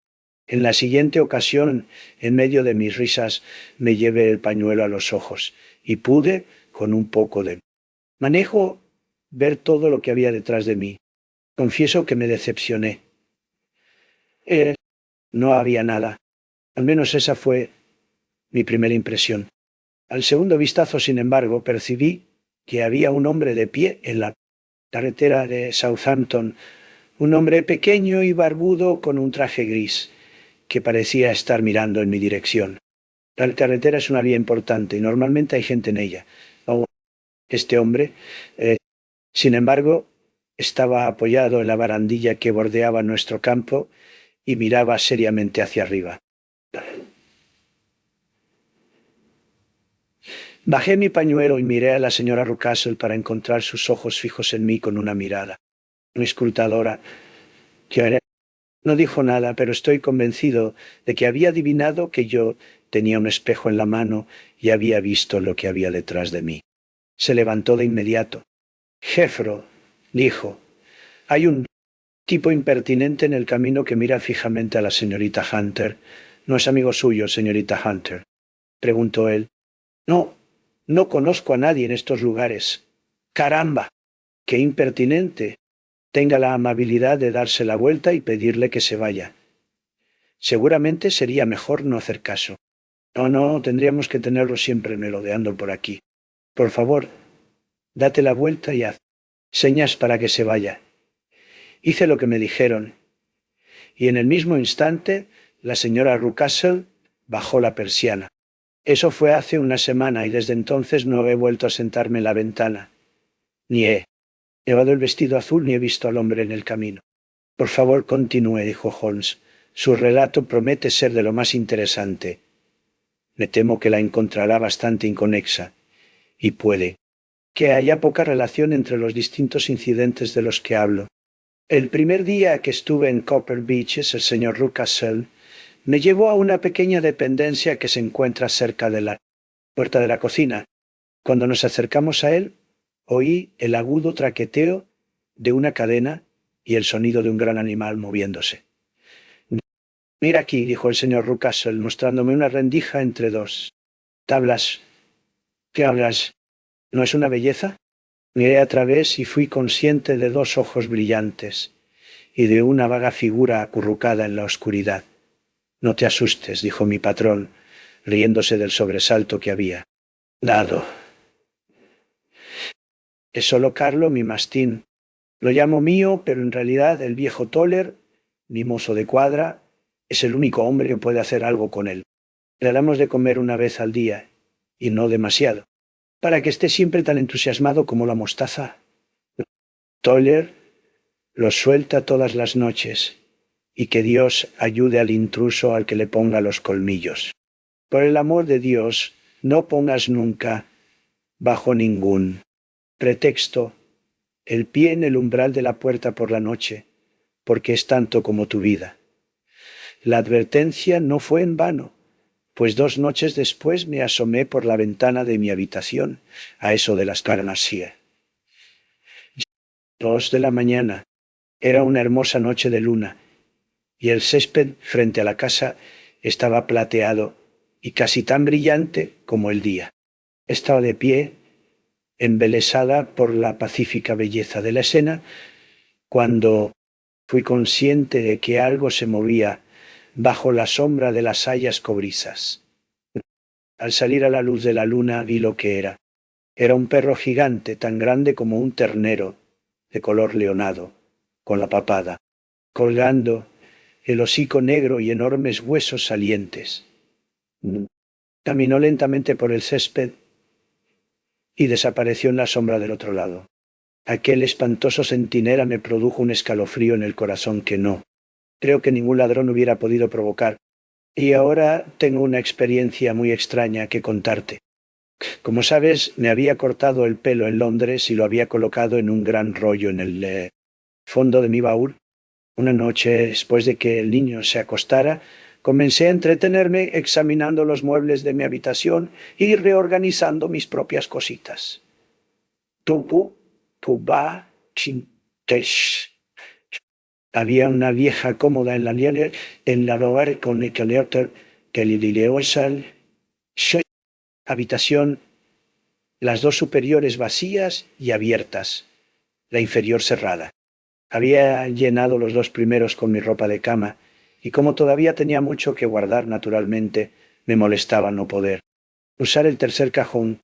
En la siguiente ocasión, en medio de mis risas, me llevé el pañuelo a los ojos, y pude, con un poco de manejo, ver todo lo que había detrás de mí. Confieso que me decepcioné. No había nada. Al menos esa fue mi primera impresión. Al segundo vistazo, sin embargo, percibí que había un hombre de pie en la carretera de Southampton, un hombre pequeño y barbudo con un traje gris, que parecía estar mirando en mi dirección. La carretera es una vía importante y normalmente hay gente en ella. Este hombre, sin embargo, estaba apoyado en la barandilla que bordeaba nuestro campo y miraba seriamente hacia arriba. Bajé mi pañuelo y miré a la señora Rucastle para encontrar sus ojos fijos en mí con una mirada escrutadora. No dijo nada, pero estoy convencido de que había adivinado que yo tenía un espejo en la mano y había visto lo que había detrás de mí. Se levantó de inmediato. «Jeffro», dijo, «hay un tipo impertinente en el camino que mira fijamente a la señorita Hunter. ¿No es amigo suyo, señorita Hunter?, preguntó él. No, no conozco a nadie en estos lugares. ¡Caramba! ¡Qué impertinente! Tenga la amabilidad de darse la vuelta y pedirle que se vaya. Seguramente sería mejor no hacer caso. No, no, tendríamos que tenerlo siempre merodeando por aquí. Por favor, date la vuelta y haz señas para que se vaya. Hice lo que me dijeron, y en el mismo instante la señora Rucastle bajó la persiana. Eso fue hace una semana y desde entonces no he vuelto a sentarme en la ventana. Ni he llevado el vestido azul ni he visto al hombre en el camino. Por favor, continúe, dijo Holmes. Su relato promete ser de lo más interesante. Me temo que la encontrará bastante inconexa, y puede que haya poca relación entre los distintos incidentes de los que hablo. El primer día que estuve en Copper Beeches, el señor Rucastle me llevó a una pequeña dependencia que se encuentra cerca de la puerta de la cocina. Cuando nos acercamos a él, oí el agudo traqueteo de una cadena y el sonido de un gran animal moviéndose. Mira aquí, dijo el señor Rucastle, mostrándome una rendija entre dos tablas. ¿Qué hablas? ¿No es una belleza? Miré a través y fui consciente de dos ojos brillantes y de una vaga figura acurrucada en la oscuridad. No te asustes, dijo mi patrón, riéndose del sobresalto que había dado. Es solo Carlo, mi mastín. Lo llamo mío, pero en realidad el viejo Toller, mi mozo de cuadra, es el único hombre que puede hacer algo con él. Le damos de comer una vez al día, y no demasiado, para que esté siempre tan entusiasmado como la mostaza. Toller lo suelta todas las noches, y que Dios ayude al intruso al que le ponga los colmillos. Por el amor de Dios, no pongas nunca, bajo ningún pretexto, el pie en el umbral de la puerta por la noche, porque es tanto como tu vida. La advertencia no fue en vano, pues 2 noches después me asomé por la ventana de mi habitación, a eso de las carnasías. 2 de la mañana. Era una hermosa noche de luna, y el césped frente a la casa estaba plateado y casi tan brillante como el día. Estaba de pie, embelesada por la pacífica belleza de la escena, cuando fui consciente de que algo se movía bajo la sombra de las hayas cobrizas. Al salir a la luz de la luna vi lo que era. Era un perro gigante, tan grande como un ternero, de color leonado, con la papada, colgando el hocico negro y enormes huesos salientes. Caminó lentamente por el césped y desapareció en la sombra del otro lado. Aquel espantoso centinela me produjo un escalofrío en el corazón que no creo que ningún ladrón hubiera podido provocar. Y ahora tengo una experiencia muy extraña que contarte. Como sabes, me había cortado el pelo en Londres y lo había colocado en un gran rollo en el fondo de mi baúl. Una noche, después de que el niño se acostara, comencé a entretenerme examinando los muebles de mi habitación y reorganizando mis propias cositas. Tupu, tuba, chintesh. Había una vieja cómoda en la hogar con el que le dileosal habitación, las 2 superiores vacías y abiertas, la inferior cerrada. Había llenado los 2 primeros con mi ropa de cama, y como todavía tenía mucho que guardar, naturalmente, me molestaba no poder usar el tercer cajón.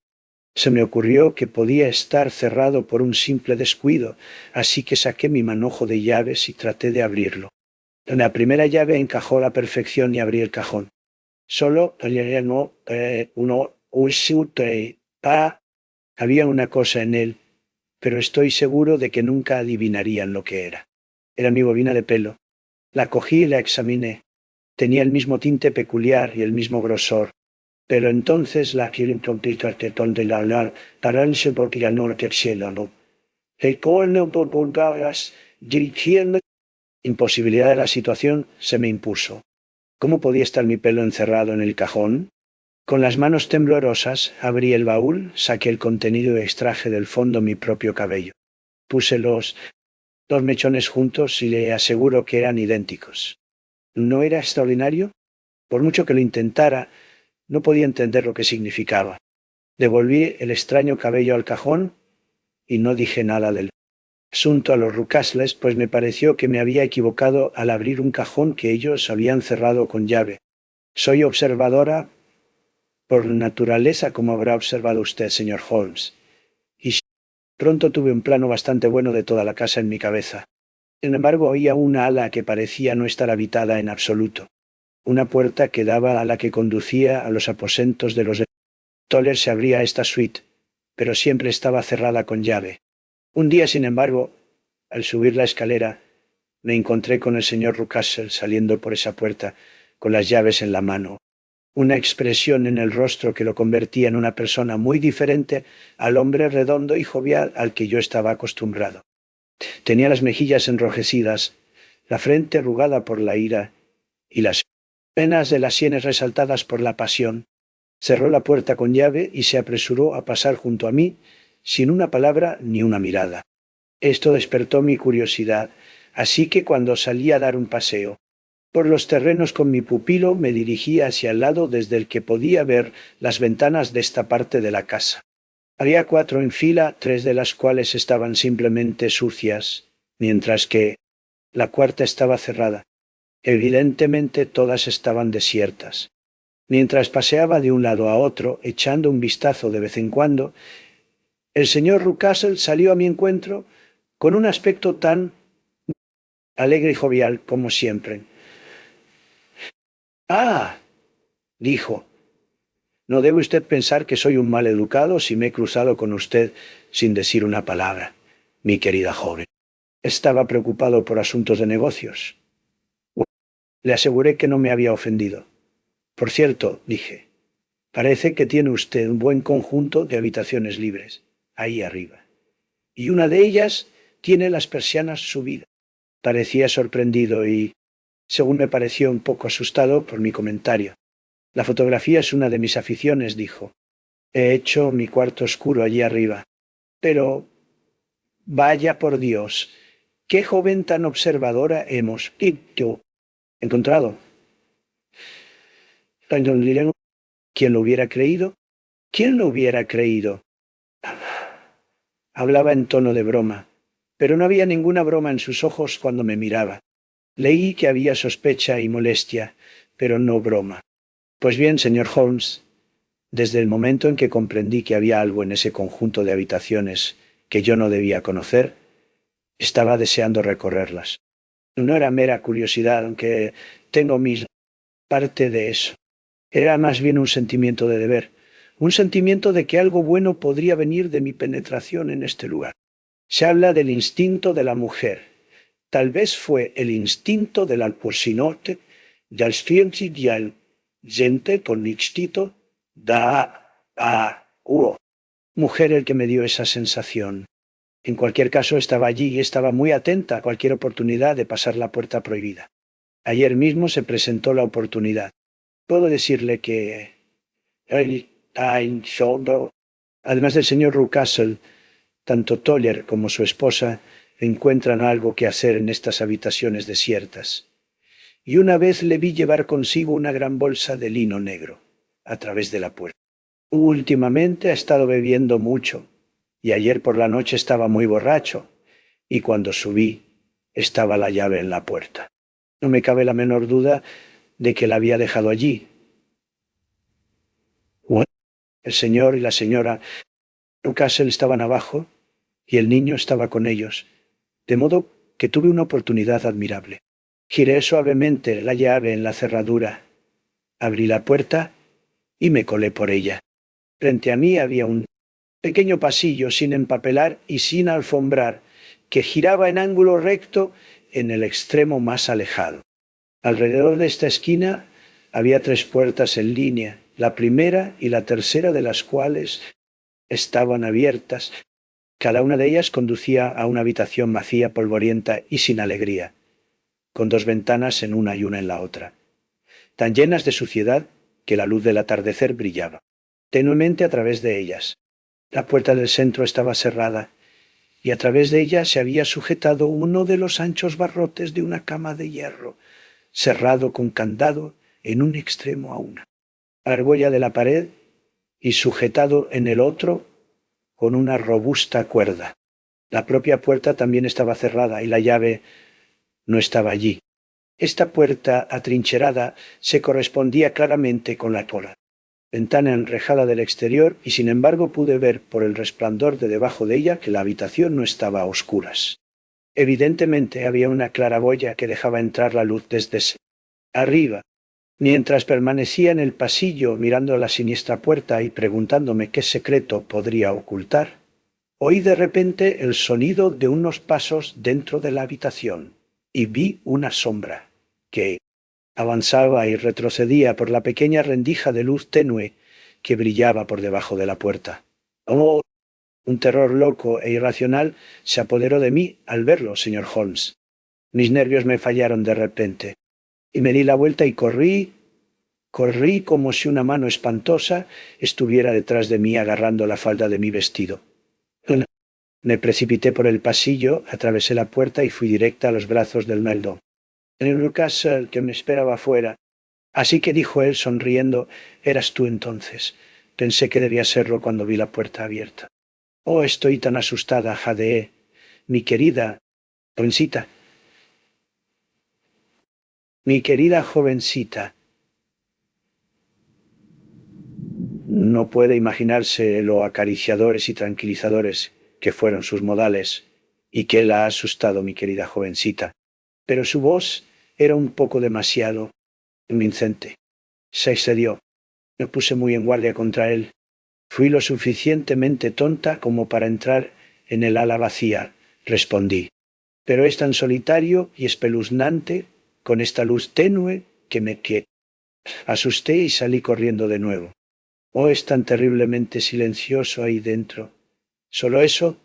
Se me ocurrió que podía estar cerrado por un simple descuido, así que saqué mi manojo de llaves y traté de abrirlo. La primera llave encajó a la perfección y abrí el cajón. Solo había una cosa en él, pero estoy seguro de que nunca adivinarían lo que era. Era mi bobina de pelo. La cogí y la examiné. Tenía el mismo tinte peculiar y el mismo grosor. Pero entonces la de la pararse porque ya no te cielo. El corno por puntadas, dirigiendo. Imposibilidad de la situación se me impuso. ¿Cómo podía estar mi pelo encerrado en el cajón? Con las manos temblorosas abrí el baúl, saqué el contenido y extraje del fondo mi propio cabello. Puse los 2 mechones juntos y le aseguro que eran idénticos. ¿No era extraordinario? Por mucho que lo intentara, no podía entender lo que significaba. Devolví el extraño cabello al cajón y no dije nada del asunto a los Rucasles, pues me pareció que me había equivocado al abrir un cajón que ellos habían cerrado con llave. Soy observadora por naturaleza, como habrá observado usted, señor Holmes. Y pronto tuve un plano bastante bueno de toda la casa en mi cabeza. Sin embargo, oía una ala que parecía no estar habitada en absoluto. Una puerta que daba a la que conducía a los aposentos de los Toller se abría a esta suite, pero siempre estaba cerrada con llave. Un día, sin embargo, al subir la escalera, me encontré con el señor Rucastle saliendo por esa puerta, con las llaves en la mano, una expresión en el rostro que lo convertía en una persona muy diferente al hombre redondo y jovial al que yo estaba acostumbrado. Tenía las mejillas enrojecidas, la frente arrugada por la ira y las venas de las sienes resaltadas por la pasión. Cerró la puerta con llave y se apresuró a pasar junto a mí sin una palabra ni una mirada. Esto despertó mi curiosidad, así que cuando salí a dar un paseo por los terrenos con mi pupilo me dirigí hacia el lado desde el que podía ver las ventanas de esta parte de la casa. Había 4 en fila, 3 de las cuales estaban simplemente sucias, mientras que la cuarta estaba cerrada. Evidentemente todas estaban desiertas. Mientras paseaba de un lado a otro, echando un vistazo de vez en cuando, el señor Rucastle salió a mi encuentro con un aspecto tan alegre y jovial como siempre. «Ah», dijo, «no debe usted pensar que soy un mal educado si me he cruzado con usted sin decir una palabra, mi querida joven. Estaba preocupado por asuntos de negocios». Le aseguré que no me había ofendido. «Por cierto», dije, «parece que tiene usted un buen conjunto de habitaciones libres, ahí arriba. Y una de ellas tiene las persianas subidas». Parecía sorprendido y, según me pareció, un poco asustado por mi comentario. «La fotografía es una de mis aficiones», dijo. «He hecho mi cuarto oscuro allí arriba. Pero, vaya por Dios, qué joven tan observadora hemos encontrado. ¿Quién lo hubiera creído? ¿Quién lo hubiera creído?» Hablaba en tono de broma, pero no había ninguna broma en sus ojos cuando me miraba. Leí que había sospecha y molestia, pero no broma. Pues bien, señor Holmes, desde el momento en que comprendí que había algo en ese conjunto de habitaciones que yo no debía conocer, estaba deseando recorrerlas. No era mera curiosidad, aunque tengo mis parte de eso. Era más bien un sentimiento de deber, un sentimiento de que algo bueno podría venir de mi penetración en este lugar. Se habla del instinto de la mujer. Tal vez fue el instinto del alposinote, del scienzi del gente con instinto mujer el que me dio esa sensación. En cualquier caso estaba allí y estaba muy atenta a cualquier oportunidad de pasar la puerta prohibida. Ayer mismo se presentó la oportunidad. Puedo decirle que además del señor Rucastle, tanto Toller como su esposa encuentran algo que hacer en estas habitaciones desiertas. Y una vez le vi llevar consigo una gran bolsa de lino negro a través de la puerta. Últimamente ha estado bebiendo mucho y ayer por la noche estaba muy borracho y cuando subí estaba la llave en la puerta. No me cabe la menor duda de que la había dejado allí. El señor y la señora Rucastle estaban abajo y el niño estaba con ellos, de modo que tuve una oportunidad admirable. Giré suavemente la llave en la cerradura, abrí la puerta y me colé por ella. Frente a mí había un pequeño pasillo sin empapelar y sin alfombrar, que giraba en ángulo recto en el extremo más alejado. Alrededor de esta esquina había 3 puertas en línea, la primera y la tercera de las cuales estaban abiertas. Cada una de ellas conducía a una habitación vacía, polvorienta y sin alegría, con 2 ventanas en una y una en la otra, tan llenas de suciedad que la luz del atardecer brillaba tenuemente a través de ellas. La puerta del centro estaba cerrada, y a través de ella se había sujetado uno de los anchos barrotes de una cama de hierro, cerrado con candado en un extremo a una argolla de la pared y sujetado en el otro con una robusta cuerda. La propia puerta también estaba cerrada y la llave no estaba allí. Esta puerta atrincherada se correspondía claramente con la cola, ventana enrejada del exterior, y sin embargo pude ver por el resplandor de debajo de ella que la habitación no estaba a oscuras. Evidentemente había una claraboya que dejaba entrar la luz desde arriba. Mientras permanecía en el pasillo mirando la siniestra puerta y preguntándome qué secreto podría ocultar, oí de repente el sonido de unos pasos dentro de la habitación y vi una sombra que avanzaba y retrocedía por la pequeña rendija de luz tenue que brillaba por debajo de la puerta. ¡Oh! Un terror loco e irracional se apoderó de mí al verlo, señor Holmes. Mis nervios me fallaron de repente, y me di la vuelta y corrí como si una mano espantosa estuviera detrás de mí agarrando la falda de mi vestido. Me precipité por el pasillo, atravesé la puerta y fui directa a los brazos del Meldon. En el Newcastle, que me esperaba afuera. Así que dijo él, sonriendo, eras tú entonces. Pensé que debía serlo cuando vi la puerta abierta. Oh, estoy tan asustada, jadeé. Mi querida jovencita. Mi querida jovencita. No puede imaginarse lo acariciadores y tranquilizadores que fueron sus modales, y que la ha asustado, mi querida jovencita. Pero su voz era un poco demasiado convincente. Se excedió. Me puse muy en guardia contra él. Fui lo suficientemente tonta como para entrar en el ala vacía, respondí. Pero es tan solitario y espeluznante, con esta luz tenue, que me asusté y salí corriendo de nuevo. Oh, es tan terriblemente silencioso ahí dentro. ¿Solo eso?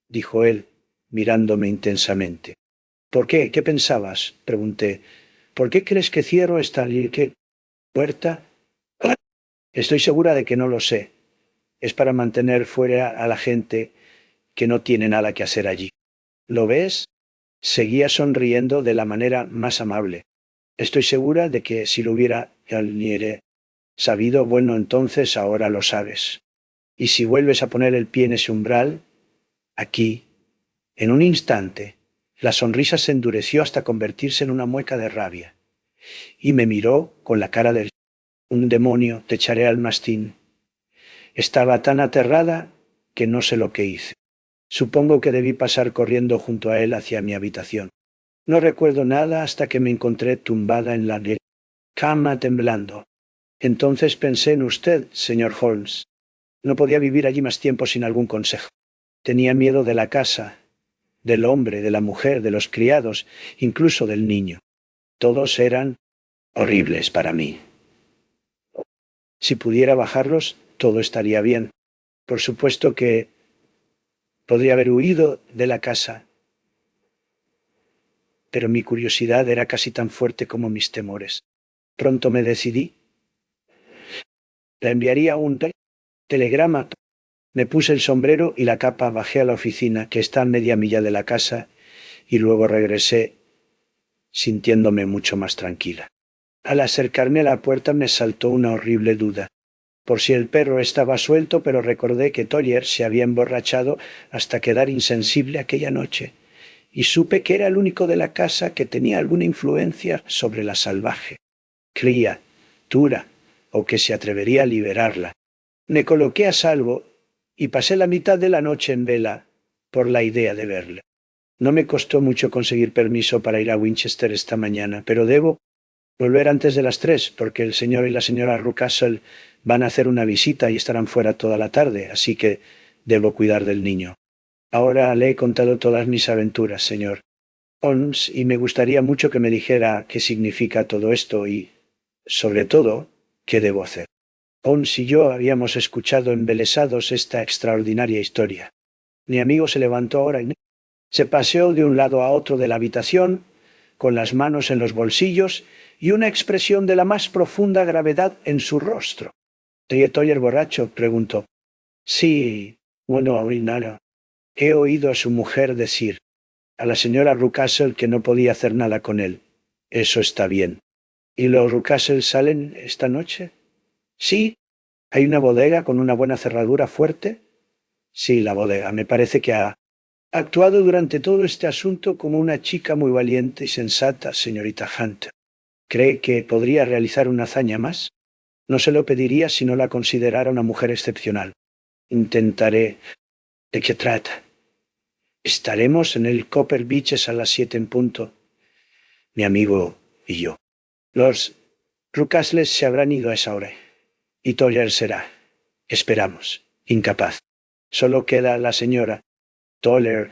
Dijo él, mirándome intensamente. ¿Por qué? ¿Qué pensabas? Pregunté. ¿Por qué crees que cierro esta puerta? Estoy segura de que no lo sé. Es para mantener fuera a la gente que no tiene nada que hacer allí. ¿Lo ves? Seguía sonriendo de la manera más amable. Estoy segura de que si lo hubiera sabido, bueno, entonces ahora lo sabes. Y si vuelves a poner el pie en ese umbral, aquí, en un instante, la sonrisa se endureció hasta convertirse en una mueca de rabia, y me miró con la cara de un demonio, te echaré al mastín. Estaba tan aterrada que no sé lo que hice. Supongo que debí pasar corriendo junto a él hacia mi habitación. No recuerdo nada hasta que me encontré tumbada en la cama temblando. Entonces pensé en usted, señor Holmes. No podía vivir allí más tiempo sin algún consejo. Tenía miedo de la casa, del hombre, de la mujer, de los criados, incluso del niño. Todos eran horribles para mí. Si pudiera bajarlos, todo estaría bien. Por supuesto que podría haber huido de la casa, pero mi curiosidad era casi tan fuerte como mis temores. Pronto me decidí. Le enviaría un telegrama. Me puse el sombrero y la capa, bajé a la oficina, que está a media milla de la casa, y luego regresé, sintiéndome mucho más tranquila. Al acercarme a la puerta me saltó una horrible duda. Por si el perro estaba suelto, pero recordé que Toller se había emborrachado hasta quedar insensible aquella noche, y supe que era el único de la casa que tenía alguna influencia sobre la salvaje criatura, o que se atrevería a liberarla. Me coloqué a salvo y pasé la mitad de la noche en vela por la idea de verle. No me costó mucho conseguir permiso para ir a Winchester esta mañana, pero debo volver antes de las 3, porque el señor y la señora Rucastle van a hacer una visita y estarán fuera toda la tarde, así que debo cuidar del niño. Ahora le he contado todas mis aventuras, señor Holmes, y me gustaría mucho que me dijera qué significa todo esto y, sobre todo, qué debo hacer. Holmes y yo habíamos escuchado embelesados esta extraordinaria historia. Mi amigo se levantó ahora y se paseó de un lado a otro de la habitación, con las manos en los bolsillos y una expresión de la más profunda gravedad en su rostro. ¿Toller borracho? Preguntó. Sí, bueno, aún nada. He oído a su mujer decir, a la señora Rucastle, que no podía hacer nada con él. Eso está bien. ¿Y los Rucastle salen esta noche? Sí. ¿Hay una bodega con una buena cerradura fuerte? Sí, la bodega. Me parece que ha actuado durante todo este asunto como una chica muy valiente y sensata, señorita Hunter. ¿Cree que podría realizar una hazaña más? No se lo pediría si no la considerara una mujer excepcional. Intentaré. ¿De qué trata? Estaremos en el Copper Beaches a las 7 en punto, mi amigo y yo. Los Rucasles se habrán ido a esa hora, y Toller será, esperamos, incapaz. Solo queda la señora Toller,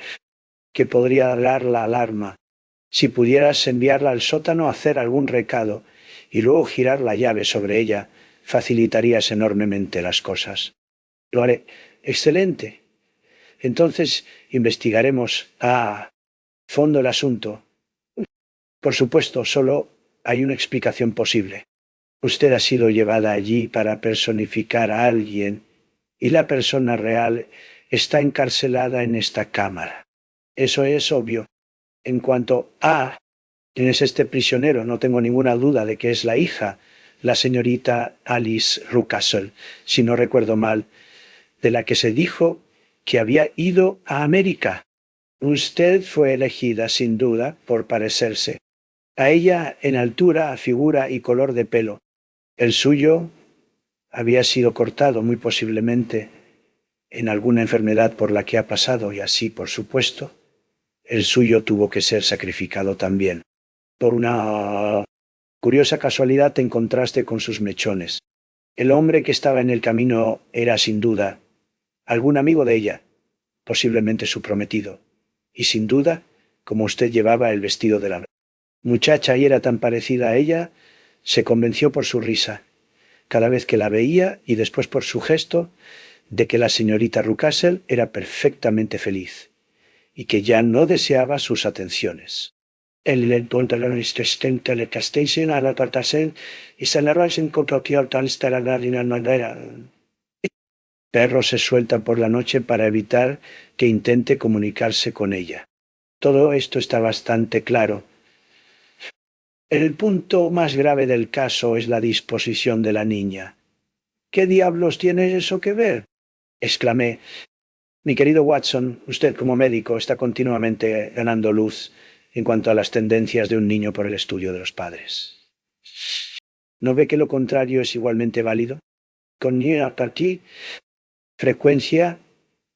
que podría dar la alarma. Si pudieras enviarla al sótano a hacer algún recado y luego girar la llave sobre ella, facilitarías enormemente las cosas. Lo haré. Excelente. Entonces investigaremos a fondo el asunto. Por supuesto, solo hay una explicación posible. Usted ha sido llevada allí para personificar a alguien y la persona real está encarcelada en esta cámara. Eso es obvio. En cuanto a quién es este prisionero, no tengo ninguna duda de que es la hija, la señorita Alice Rucastle, si no recuerdo mal, de la que se dijo que había ido a América. Usted fue elegida, sin duda, por parecerse a ella en altura, figura y color de pelo. El suyo había sido cortado, muy posiblemente, en alguna enfermedad por la que ha pasado, y así, por supuesto, el suyo tuvo que ser sacrificado también. Por una curiosa casualidad te encontraste con sus mechones. El hombre que estaba en el camino era, sin duda, algún amigo de ella, posiblemente su prometido. Y sin duda, como usted llevaba el vestido de la muchacha y era tan parecida a ella, se convenció por su risa, cada vez que la veía, y después por su gesto, de que la señorita Rucastle era perfectamente feliz, y que ya no deseaba sus atenciones. El perro se suelta por la noche para evitar que intente comunicarse con ella. Todo esto está bastante claro. El punto más grave del caso es la disposición de la niña. ¿Qué diablos tiene eso que ver? Exclamé. Mi querido Watson, usted como médico está continuamente ganando luz en cuanto a las tendencias de un niño por el estudio de los padres. ¿No ve que lo contrario es igualmente válido? Con frecuencia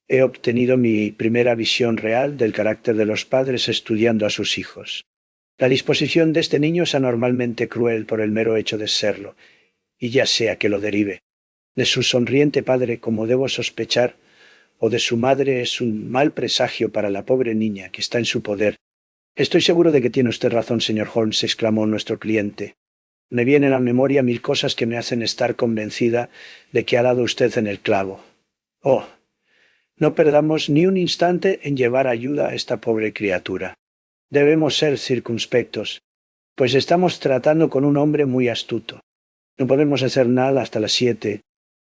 he obtenido mi primera visión real del carácter de los padres estudiando a sus hijos. La disposición de este niño es anormalmente cruel por el mero hecho de serlo, y ya sea que lo derive de su sonriente padre, como debo sospechar, o de su madre, es un mal presagio para la pobre niña que está en su poder. Estoy seguro de que tiene usted razón, señor Holmes, exclamó nuestro cliente. Me vienen a la memoria 1000 cosas que me hacen estar convencida de que ha dado usted en el clavo. Oh, no perdamos ni un instante en llevar ayuda a esta pobre criatura. Debemos ser circunspectos, pues estamos tratando con un hombre muy astuto. No podemos hacer nada hasta las 7.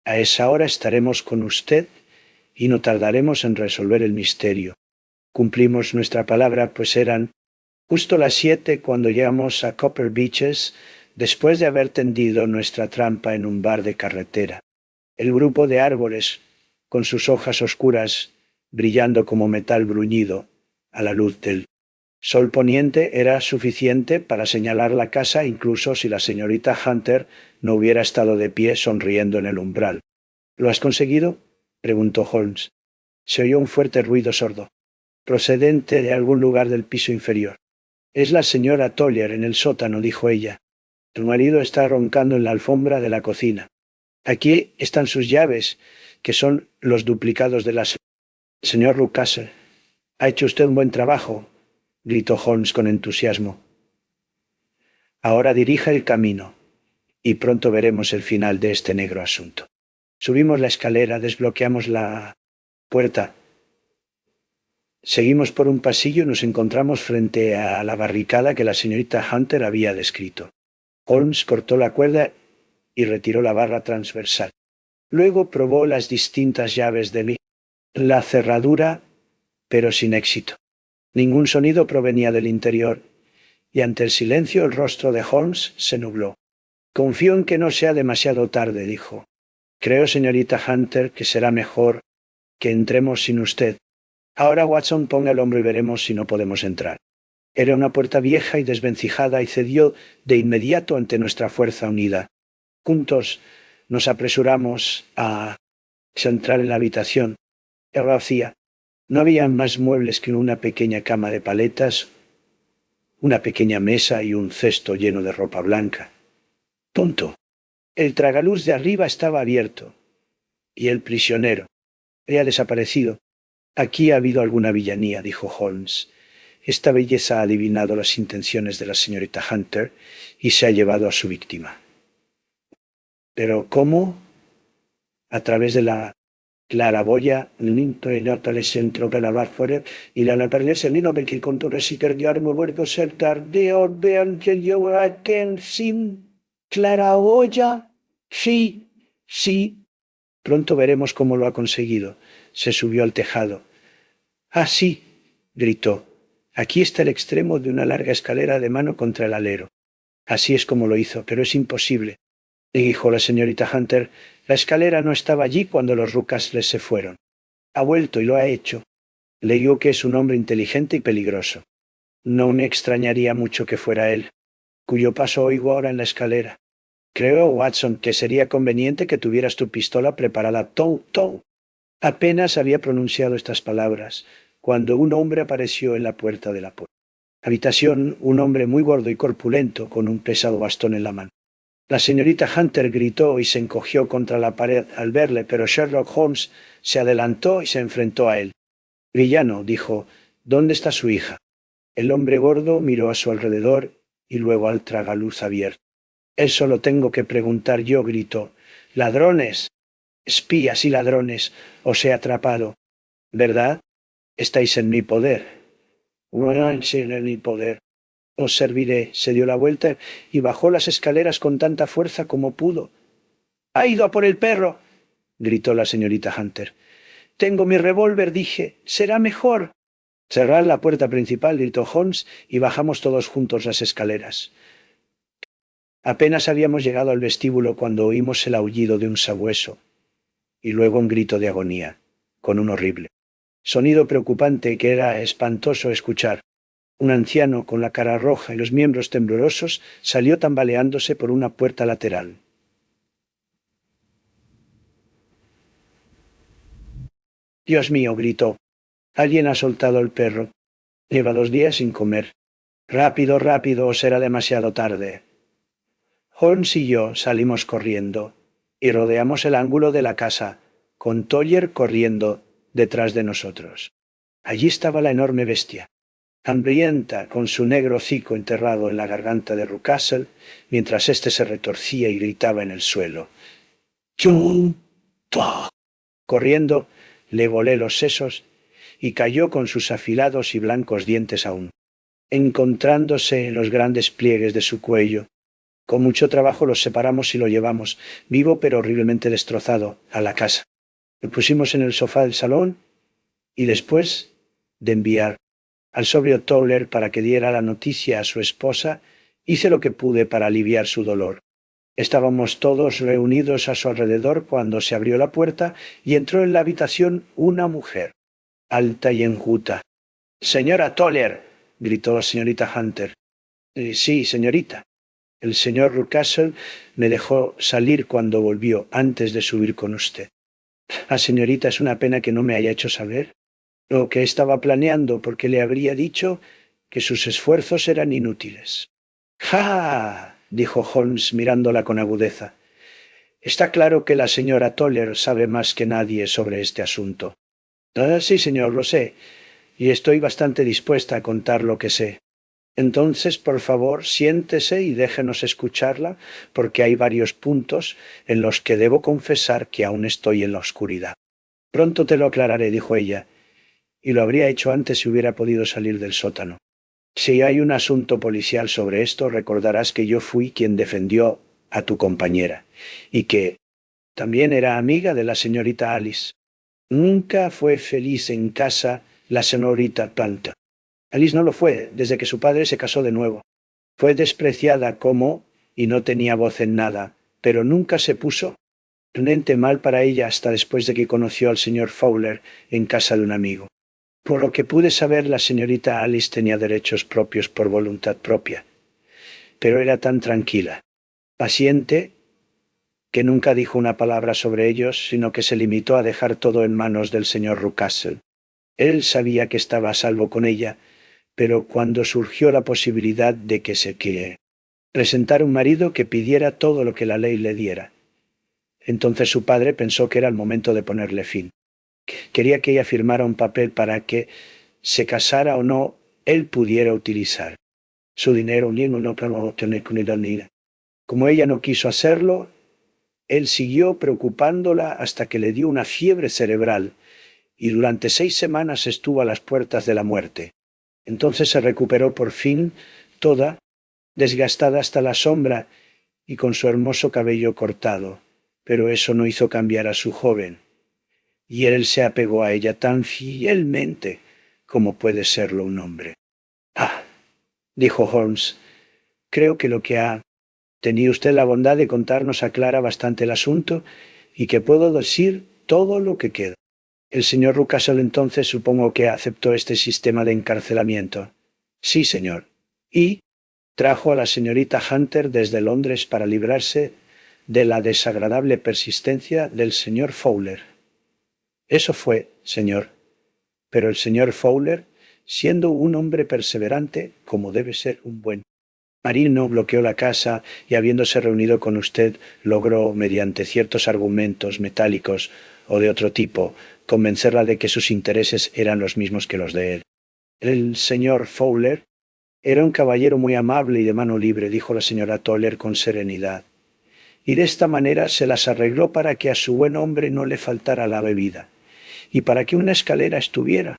A esa hora estaremos con usted y no tardaremos en resolver el misterio. Cumplimos nuestra palabra, pues eran justo las 7 cuando llegamos a Copper Beaches, después de haber tendido nuestra trampa en un bar de carretera. El grupo de árboles, con sus hojas oscuras brillando como metal bruñido a la luz del sol poniente, era suficiente para señalar la casa, incluso si la señorita Hunter no hubiera estado de pie sonriendo en el umbral. ¿Lo has conseguido?, preguntó Holmes. Se oyó un fuerte ruido sordo, procedente de algún lugar del piso inferior. Es la señora Toller en el sótano, dijo ella. Tu marido está roncando en la alfombra de la cocina. Aquí están sus llaves, que son los duplicados de las... Señor Rucastle, ha hecho usted un buen trabajo, gritó Holmes con entusiasmo. Ahora dirija el camino, y pronto veremos el final de este negro asunto. Subimos la escalera, desbloqueamos la puerta. Seguimos por un pasillo y nos encontramos frente a la barricada que la señorita Hunter había descrito. Holmes cortó la cuerda y retiró la barra transversal. Luego probó las distintas llaves de la cerradura, pero sin éxito. Ningún sonido provenía del interior, y ante el silencio el rostro de Holmes se nubló. Confío en que no sea demasiado tarde, dijo. Creo, señorita Hunter, que será mejor que entremos sin usted. Ahora, Watson, ponga el hombro y veremos si no podemos entrar. Era una puerta vieja y desvencijada y cedió de inmediato ante nuestra fuerza unida. Juntos nos apresuramos a entrar en la habitación. Era vacía. No había más muebles que una pequeña cama de paletas, una pequeña mesa y un cesto lleno de ropa blanca. Tonto. El tragaluz de arriba estaba abierto. Y el prisionero había desaparecido. Aquí ha habido alguna villanía, dijo Holmes. Esta belleza ha adivinado las intenciones de la señorita Hunter y se ha llevado a su víctima. ¿Pero cómo? A través de la claraboia, les entró per la fuera y la perles el lino perché il contore si perdió vuelvo a ser tarde o vean que yo sin claraboya. Sí, sí. Pronto veremos cómo lo ha conseguido. Se subió al tejado. Ah, sí, gritó. Aquí está el extremo de una larga escalera de mano contra el alero. Así es como lo hizo, pero es imposible. Y dijo la señorita Hunter, la escalera no estaba allí cuando los Rucastle se fueron. Ha vuelto y lo ha hecho. Le digo que es un hombre inteligente y peligroso. No me extrañaría mucho que fuera él, cuyo paso oigo ahora en la escalera. Creo, Watson, que sería conveniente que tuvieras tu pistola preparada. Tou. Apenas había pronunciado estas palabras, cuando un hombre apareció en la puerta de la habitación, un hombre muy gordo y corpulento, con un pesado bastón en la mano. La señorita Hunter gritó y se encogió contra la pared al verle, pero Sherlock Holmes se adelantó y se enfrentó a él. Villano, dijo, ¿dónde está su hija? El hombre gordo miró a su alrededor y luego al tragaluz abierto. Eso lo tengo que preguntar yo, gritó. ¡Ladrones! Espías y ladrones, os he atrapado. ¿Verdad? Estáis en mi poder. Bueno, sí, en mi poder. Os serviré. Se dio la vuelta y bajó las escaleras con tanta fuerza como pudo. —¡Ha ido a por el perro! —gritó la señorita Hunter. —Tengo mi revólver, dije. Será mejor. Cerrad la puerta principal —gritó Holmes— y bajamos todos juntos las escaleras. Apenas habíamos llegado al vestíbulo cuando oímos el aullido de un sabueso y luego un grito de agonía, con un horrible sonido preocupante que era espantoso escuchar. Un anciano con la cara roja y los miembros temblorosos salió tambaleándose por una puerta lateral. —Dios mío —gritó—, alguien ha soltado el perro. Lleva 2 días sin comer. Rápido, rápido, o será demasiado tarde. Holmes y yo salimos corriendo y rodeamos el ángulo de la casa, con Toller corriendo detrás de nosotros. Allí estaba la enorme bestia, hambrienta, con su negro hocico enterrado en la garganta de Rucastle, mientras éste se retorcía y gritaba en el suelo. ¡Chum! ¡Toc! Corriendo, le volé los sesos y cayó con sus afilados y blancos dientes aún, encontrándose en los grandes pliegues de su cuello. Con mucho trabajo los separamos y lo llevamos, vivo pero horriblemente destrozado, a la casa. Lo pusimos en el sofá del salón y después de enviar al sobrio Toller para que diera la noticia a su esposa, hice lo que pude para aliviar su dolor. Estábamos todos reunidos a su alrededor cuando se abrió la puerta y entró en la habitación una mujer, alta y enjuta. —¡Señora Toller! —gritó la señorita Hunter. Sí, señorita. El señor Rucastle me dejó salir cuando volvió, antes de subir con usted. Ah, señorita, es una pena que no me haya hecho saber lo que estaba planeando, porque le habría dicho que sus esfuerzos eran inútiles. —¡Ja! —dijo Holmes mirándola con agudeza. Está claro que la señora Toller sabe más que nadie sobre este asunto. Ah, sí, señor, lo sé, y estoy bastante dispuesta a contar lo que sé. Entonces, por favor, siéntese y déjenos escucharla, porque hay varios puntos en los que debo confesar que aún estoy en la oscuridad. Pronto te lo aclararé, dijo ella, y lo habría hecho antes si hubiera podido salir del sótano. Si hay un asunto policial sobre esto, recordarás que yo fui quien defendió a tu compañera, y que también era amiga de la señorita Alice. Nunca fue feliz en casa la señorita Planta. Alice no lo fue desde que su padre se casó de nuevo. Fue despreciada como, y no tenía voz en nada, pero nunca se puso realmente mal para ella hasta después de que conoció al señor Fowler en casa de un amigo. Por lo que pude saber, la señorita Alice tenía derechos propios por voluntad propia, pero era tan tranquila, paciente, que nunca dijo una palabra sobre ellos, sino que se limitó a dejar todo en manos del señor Rucastle. Él sabía que estaba a salvo con ella, pero cuando surgió la posibilidad de que se presentara un marido que pidiera todo lo que la ley le diera, entonces su padre pensó que era el momento de ponerle fin. Quería que ella firmara un papel para que, se casara o no, él pudiera utilizar su dinero. Como ella no quiso hacerlo, él siguió preocupándola hasta que le dio una fiebre cerebral y durante 6 semanas estuvo a las puertas de la muerte. Entonces se recuperó por fin, toda, desgastada hasta la sombra y con su hermoso cabello cortado, pero eso no hizo cambiar a su joven, y él se apegó a ella tan fielmente como puede serlo un hombre. «Ah», dijo Holmes, «creo que lo que ha tenido usted la bondad de contarnos aclara bastante el asunto y que puedo decir todo lo que queda». El señor Rucastle entonces supongo que aceptó este sistema de encarcelamiento. Sí, señor. Y trajo a la señorita Hunter desde Londres para librarse de la desagradable persistencia del señor Fowler. Eso fue, señor. Pero el señor Fowler, siendo un hombre perseverante, como debe ser un buen marino, bloqueó la casa y, habiéndose reunido con usted, logró, mediante ciertos argumentos metálicos o de otro tipo, convencerla de que sus intereses eran los mismos que los de él. El señor Fowler era un caballero muy amable y de mano libre, dijo la señora Toller con serenidad, y de esta manera se las arregló para que a su buen hombre no le faltara la bebida, y para que una escalera estuviera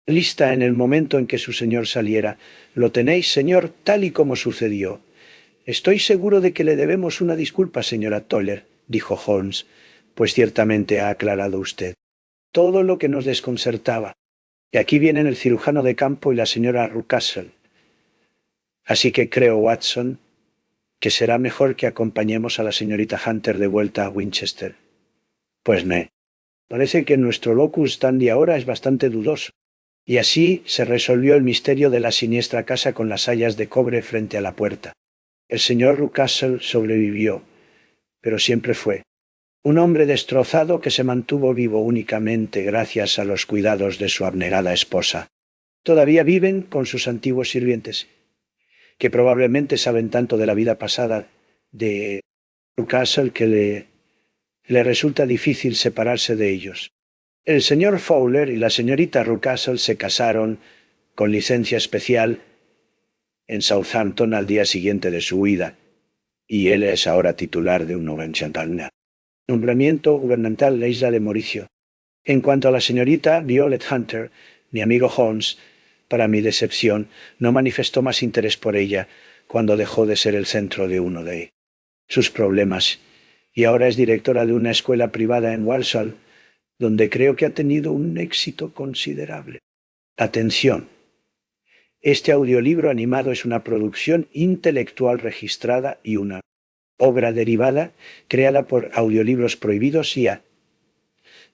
lista en el momento en que su señor saliera. Lo tenéis, señor, tal y como sucedió. Estoy seguro de que le debemos una disculpa, señora Toller, dijo Holmes, pues ciertamente ha aclarado usted todo lo que nos desconcertaba. Y aquí vienen el cirujano de campo y la señora Rucastle. Así que creo, Watson, que será mejor que acompañemos a la señorita Hunter de vuelta a Winchester. Pues parece que nuestro locus standi ahora es bastante dudoso. Y así se resolvió el misterio de la siniestra casa con las sayas de cobre frente a la puerta. El señor Rucastle sobrevivió, pero siempre fue un hombre destrozado que se mantuvo vivo únicamente gracias a los cuidados de su abnegada esposa. Todavía viven con sus antiguos sirvientes, que probablemente saben tanto de la vida pasada de Rucastle que le resulta difícil separarse de ellos. El señor Fowler y la señorita Rucastle se casaron, con licencia especial, en Southampton al día siguiente de su huida, y él es ahora titular de un nombramiento gubernamental en la isla de Mauricio. En cuanto a la señorita Violet Hunter, mi amigo Holmes, para mi decepción, no manifestó más interés por ella cuando dejó de ser el centro de uno de sus problemas, y ahora es directora de una escuela privada en Walsall, donde creo que ha tenido un éxito considerable. Atención. Este audiolibro animado es una producción intelectual registrada y una obra derivada creada por Audiolibros Prohibidos IA.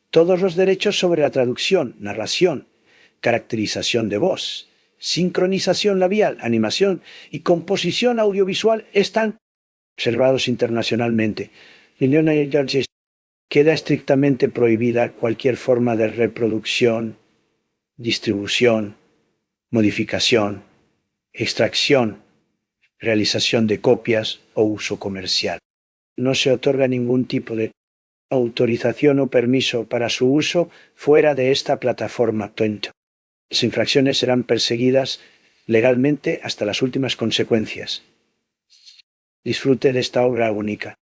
Todos los derechos sobre la traducción, narración, caracterización de voz, sincronización labial, animación y composición audiovisual están reservados internacionalmente. Queda estrictamente prohibida cualquier forma de reproducción, distribución, modificación, extracción, realización de copias o uso comercial. No se otorga ningún tipo de autorización o permiso para su uso fuera de esta plataforma. Las infracciones serán perseguidas legalmente hasta las últimas consecuencias. Disfrute de esta obra única.